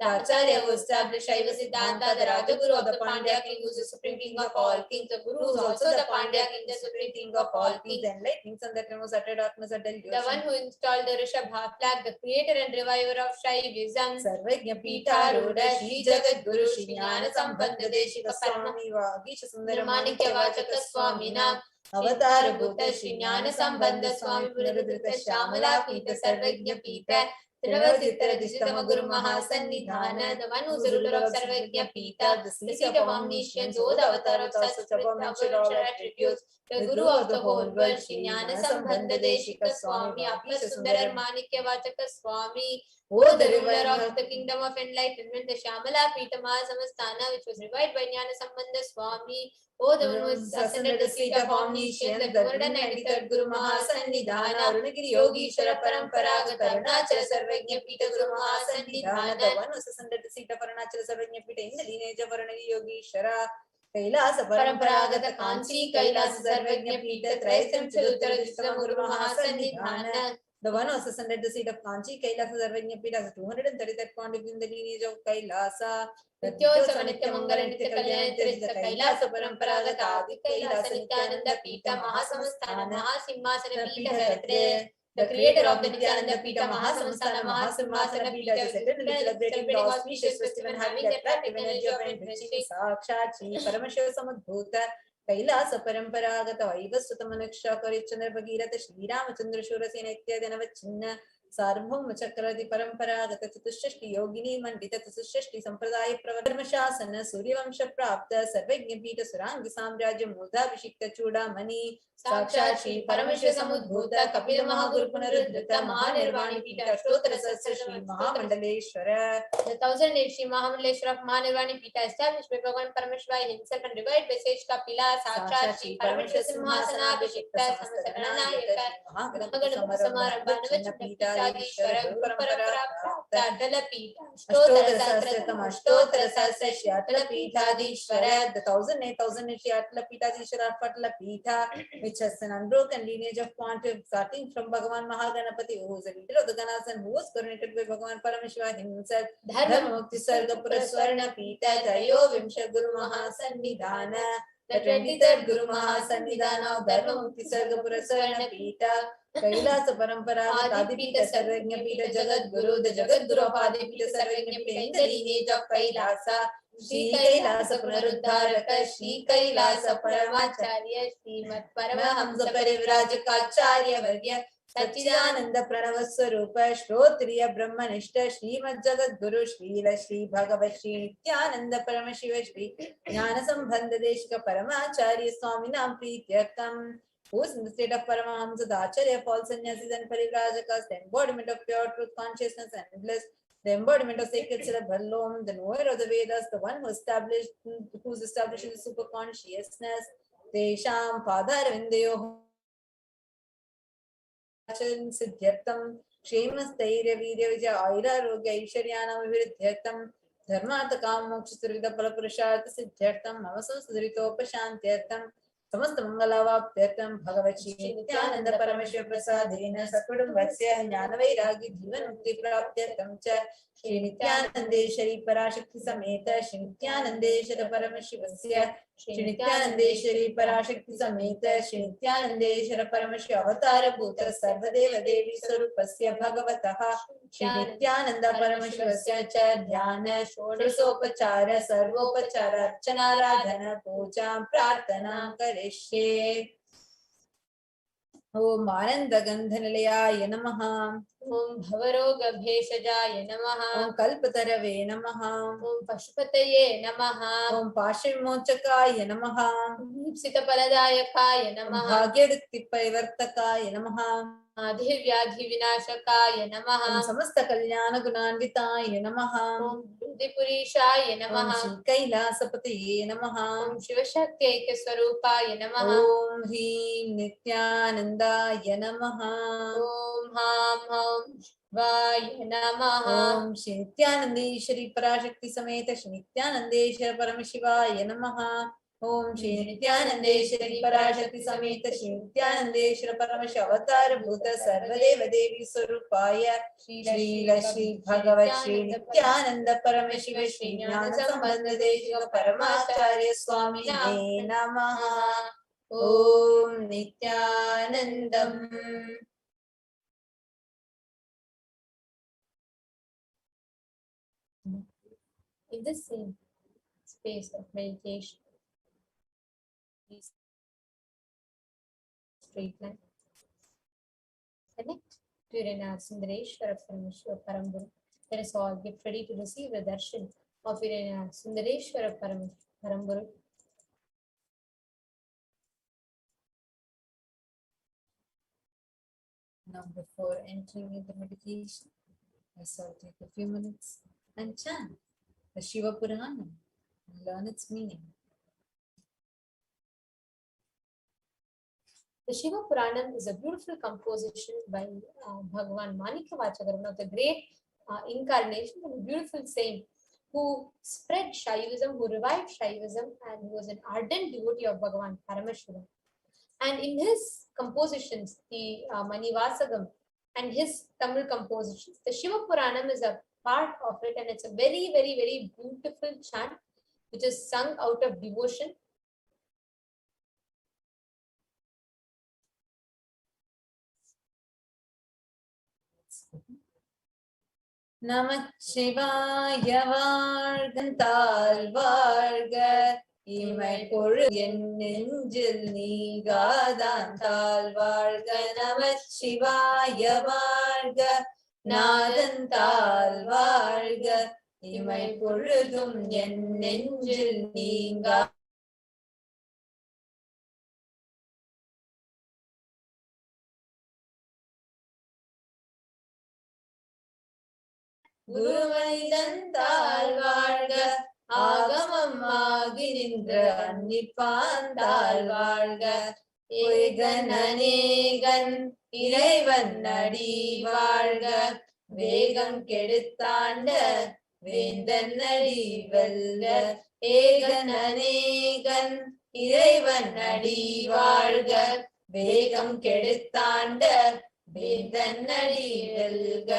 H: the Acharya who established Shaiva Siddhanta, the Rajaguru of the Pandya king, who is the supreme king of all kings, the Guru who is also the Pandya king, the supreme king of all kings, the enlightening sun that removes utter darkness at delusion, the one who installed the Rishabha flag, the creator and reviver of Shaivism, Sarvajna Peetharuda Shri Jagat Guru Shri Jnana Sambandha Deshika Swami Vagisha Sundara Manikya Vachaka Swamina Avatar Bhuta Shri Jnana Sambandha Swami Puradrita Shamala Peeta Sarvajna Peeta Trinavasitara Dishitama Guru Mahasannidhana, the one who is the ruler of Sarvajna Peeta, the seat of omniscience, O the avatar of such mentioned all attributes, the Guru of the whole world, Shri Jnana Sambandha Deshika Swami, Appa Sundarar Manikya Vachaka Swami, O the ruler of the kingdom of enlightenment, the Shamala Peeta Mahasamastana, which was revived by Jnana Sambandha Swami, O the one who has ascended the seat of omniscience, the 293rd Guru Mahasannidhana, Arunagiri Yogishwara Paramparaga Arunachala Sarvajna Peeta Guru Mahasannidhana, the one who has ascended the seat of Arunachala Sarvajna Peeta in the lineage of Arunagiri Yogishwara. Kailasa Paramparagata Kanchi, Kailasa Sarvajna Peeta, Traisam Chaluttara Dishtam Guru Mahasannidhana, the one who has ascended the seat of Kanchi, Kailasa Sarvajna Peeta, has 233rd pontiff in the lineage of Kailasa. Nityosava Nitya Mangala Nitya Kalyana Tirjita Kailasa Paramparagata Adi Kailasa Nithyananda Peeta Mahasamastana Mahasimhasana Peeta Kartre, the creator of the Nithyananda Peeta Mahasamastana Mahasimhasana Peeta, is eternally celebrating the auspicious festival having the attractive energy of enriching Sakshat Shri Paramashiva Samadbhuta Kailasa Paramparagata Vaivasvata Manuksha Karichandra Bhagirata Shri Ramachandra Shurasena Ityadana Vachinna Sarvabhauma Chakrati Paramparagata Chatushashti Yogini Mandita Chatushashti Sampradaya Pravarmashasana Suryavamsha Prapta Sarvajna Peeta Surangi Samrajya Mudha Vishikta Chudamani Sakshat Shri Paramashiva Samudbhuta Kapila Mahaguru Punarudhrita Mahanirvani Peeta Ashtottara Sahasra Shri Mahamandaleshwara. The 1008 Shri Mahamandaleshwara of Mahanirvani Peeta, established by Bhagavan Parameshwara himself and revived by Sage Kapila, Sakshat Shri Paramashiva Simhasana Abhishekta Samasaranayaka Mahaganapati Samarambha Navachita Peeta Adishwara Guru Parampara Prapta Atala Peeta Ashtottara Sahasratam Ashtottara Sahasra Shri Atala Peeta Adishwara. The 1008 Shri Atala Peeta Adishwara Atala Peeta, which has an unbroken lineage of pontiffs starting from Bhagavan Mahaganapati, who is a leader of the Ganas and who was coronated by Bhagavan Parameshwara himself. Dharma Mukti Sarga Puraswarna Peeta Trayo Vimsha Guru Mahasannidhana, the 23rd Guru Mahasannidhana of Dharma Mukti Sarga Puraswarna Peeta. Kailasa Parampara Adi Peeta Sarvajna Peeta Jagat Guru, the Jagat Guru of Adi Peeta Sarvajna Peeta in the lineage of Kailasa. Shri Kailasa Punaruddharaka Shri Kailasa Paramacharya Srimad Paramahamsa Parivrajaka Acharya Varya Satchidananda Pranava Swarupa Shrotriya Brahmanishta Srimad Jagat Guru Srila Shri Bhagavat Shri Nithyananda Paramashiva Shri Jnana Sambandha Deshika Paramacharya Swaminam Prityakam, who is in the state of Paramahamsa, the Acharya of all sannyasis and Parivrajakas, the embodiment of pure truth, consciousness and bliss, the embodiment of sacred cerebral Om, the knower of the Vedas, the one who is established in the super consciousness, तेषां पादारविन्दयोः सिद्ध्यर्थं क्षेमस्थैर्यवीर्यविजय आयुरारोग्य ऐश्वर्याणामभिवृद्ध्यर्थं धर्मार्थकामोक्षचतुर्विधफलपुरुषार्थसिद्ध्यर्थं मम संसदृतोपशान्त्यर्थं समस्तमङ्गलावाप्त्यर्थं भगवत् श्री नित्यानन्द परमेश्वर प्रसादेन सकुटुम्बस्य ज्ञानवैराग्य जीवन्मुक्तिप्राप्त्यर्थं च श्री नित्यानन्देश्वरी पराशक्ति समेत श्री नित्यानन्देश्वर परमशिवस्य श्री नित्यानन्देश्वरी पराशक्ति समेत श्री नित्यानन्देश्वर परमशिव अवतार भूत सर्वदेव देवी स्वरूपस्य भगवतः श्री नित्यानन्द परमशिवस्य च ध्यान षोडशोपचार सर्वोपचार अर्चनाराधन पूजां प्रार्थनां करिष्ये। ओम आनन्दगन्धनिलयाय नमः।
G: ओम भवरोगभेषजाय नमः।
H: ओम कल्पतरवे नमः।
G: ओम पशुपतये नमः।
H: ओम पाशविमोचकाय नमः।
G: दीप्सितफलदायकाय नमः।
H: भाग्यवृत्तिपरिवर्तकाय नमः।
G: आधिर्व्याधिविनाशकाय नमः।
H: ओम समस्त कल्याण गुणान्विताय नमः।
G: ओम बुद्धिपुरीशाय नमः।
H: ओम श्री कैलासपतये नमः।
G: ओम शिवशक्त्यैक्यस्वरूपाय नमः।
H: ओम ह्रीं नित्यानन्दाय नमः।
G: ओम हां हौं शिवाय नमः।
H: ओम श्री नित्यानन्देश्वरी पराशक्ति समेत श्री नित्यानन्देश्वर परमशिवाय नमः। ओम श्री नित्यानन्देश्वरी पराशक्ति समेत श्री नित्यानन्देश्वर परमशिव अवतार भूत सर्वदेव देवी स्वरूपाय श्रील श्री भगवत् श्री नित्यानंद परमशिव श्री ज्ञान संबंध देशिक परमाचार्य स्वामिने नमः। ओम Nityanandam.
G: In this same space of meditation, straight line, connect to your inner Sundareshwara Paramguru. Let us all get ready to receive the darshan of your inner Sundareshwara Paramguru.
H: Now, before entering into meditation, let's all take a few minutes and chant the Shiva Purana and learn its meaning.
G: The Shiva Puranam is a beautiful composition by Bhagavan Manikavachakar, one of the great incarnations of a beautiful saint who spread Shaivism, who revived Shaivism, and who was an ardent devotee of Bhagavan Paramashivoham. And in his compositions, the Manivasagam and his Tamil compositions, the Shiva Puranam is a part of it, and it's a very, very, very beautiful chant which is sung out of devotion.
H: நமச்சிவாய வாழ்கந்தால் வாழ்க இமை பொழு என் நெஞ்சில் நீகாதாந்தால் வாழ்க நமச்சிவாய வாழ்க நாதந்தால் வாழ்க இமை பொழுதும் என் நெஞ்சில் நீங்கா குருமனிதந்தால் வாழ்க ஆகமம் ஆகி நின்ற அன்னிப்பாந்தால் வாழ்க ஏகன் அநேகன் இறைவன் அடி வாழ்க வேகம் கெடுத்தாண்ட வேந்தன் அடி வெல்க ஏகன் அநேகன் இறைவன் அடி வாழ்க வேகம் கெடுத்தாண்ட வேந்தன் அடி வெல்க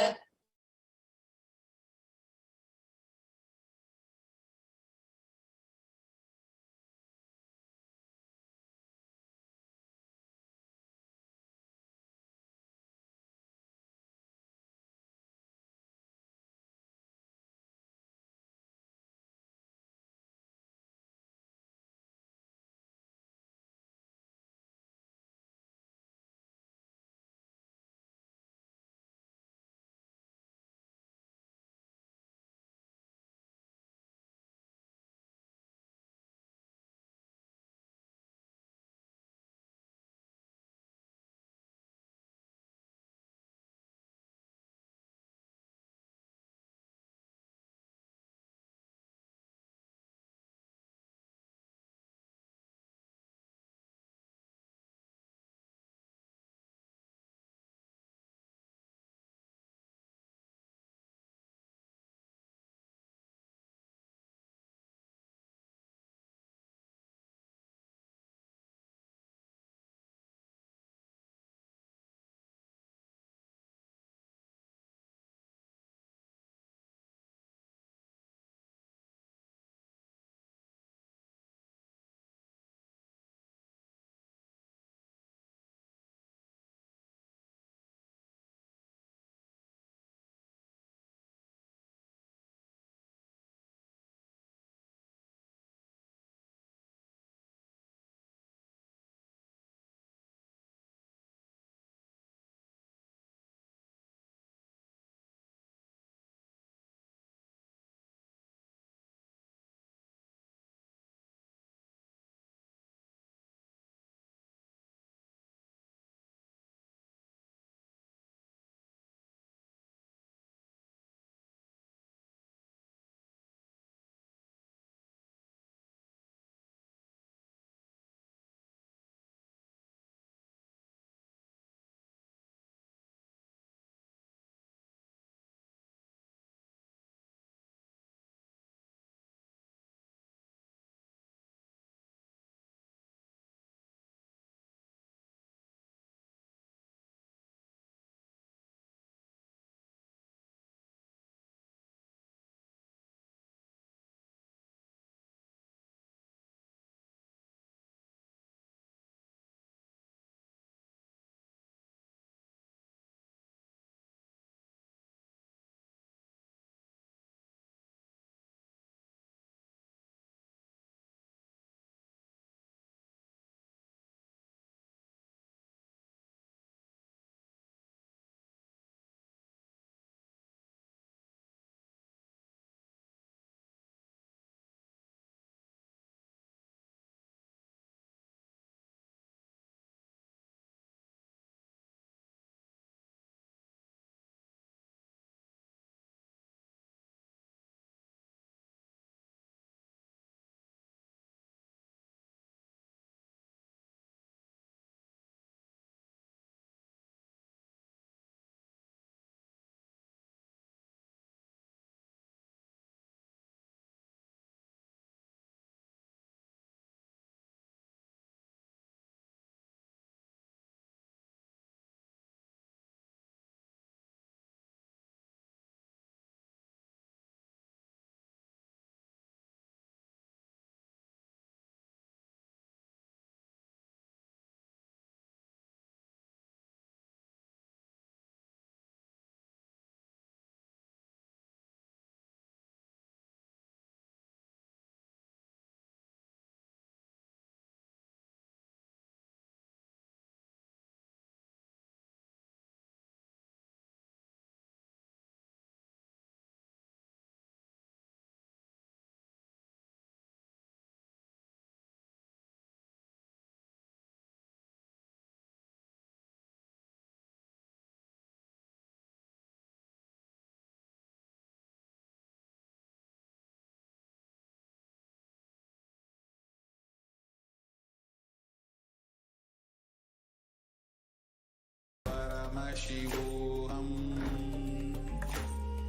C: Paramashivoham.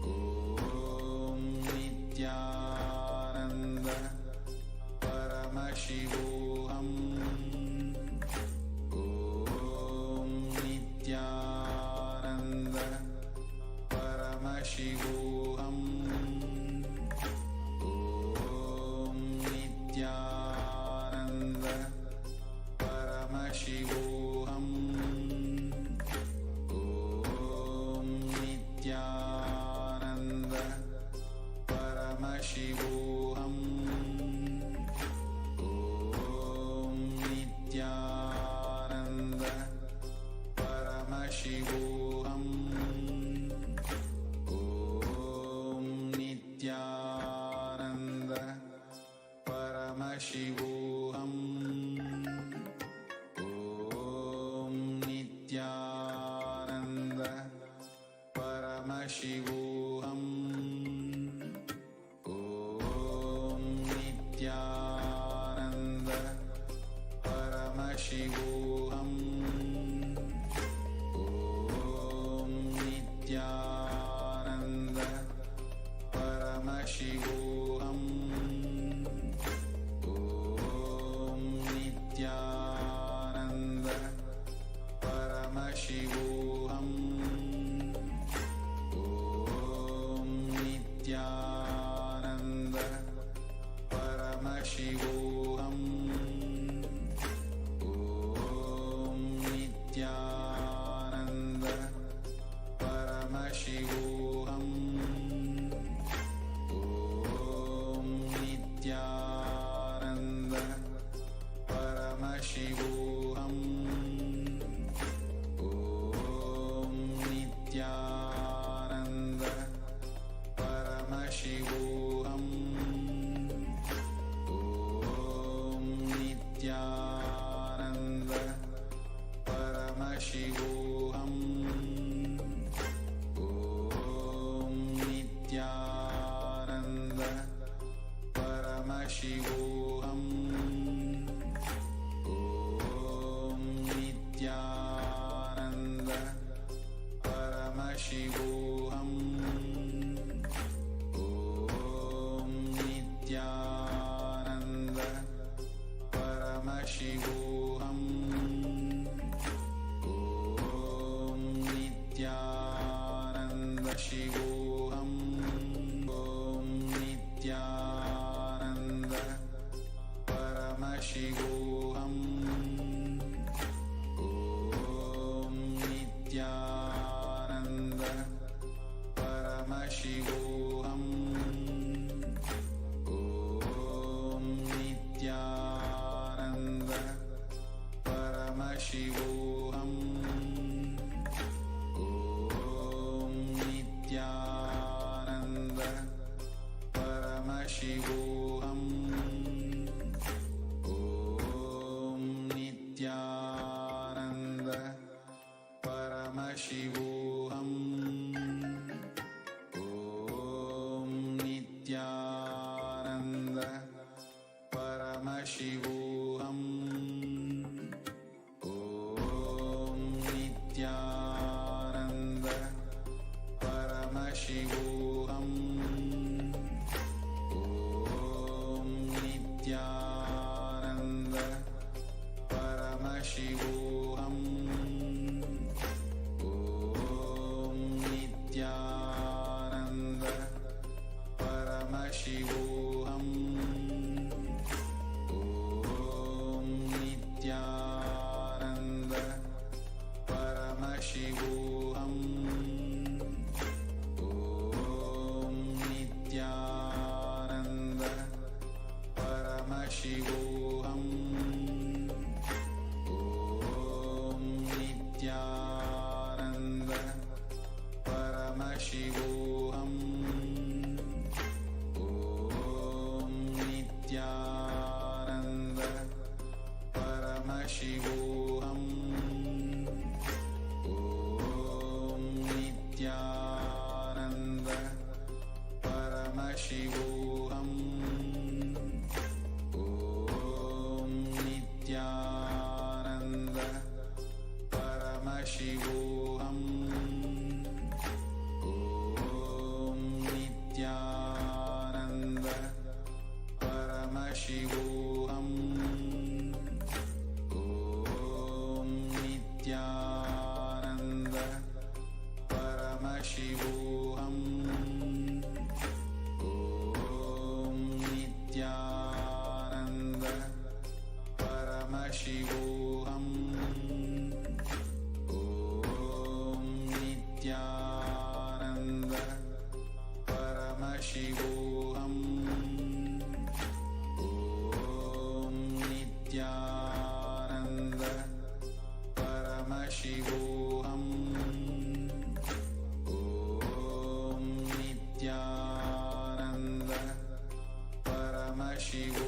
C: Om Nithyananda Paramashivoham. Om Nithyananda Paramashivoham. Om Nithyananda Paramashivoham. Om Nithyananda Paramashivoham. Om Nithyananda Paramashivoham. Om Nithyananda Paramashivoham. Om Nithyananda Paramashivoham. Om Nithyananda Paramashivoham. Om Nithyananda Paramashivoham. Om Nithyananda Paramashivoham. Om Nithyananda Paramashivoham. Om Nithyananda Paramashivoham. Om Nithyananda Paramashivoham. Om Nithyananda Paramashivoham. Om Nithyananda Paramashivoham. Om Nithyananda Paramashivoham. Om Nithyananda Paramashivoham. Om Nithyananda Paramashivoham. Om Nithyananda Shivoham. Om Nithyananda Paramashivoham. Om Nithyananda Paramashivoham. Om Nithyananda Paramashivoham. Om Nithyananda Paramashivoham. Om Nithyananda Paramashivoham. Om Nithyananda Paramashivoham. Om Nithyananda Paramashivoham. Om Nithyananda Paramashivoham. Om Shivoham.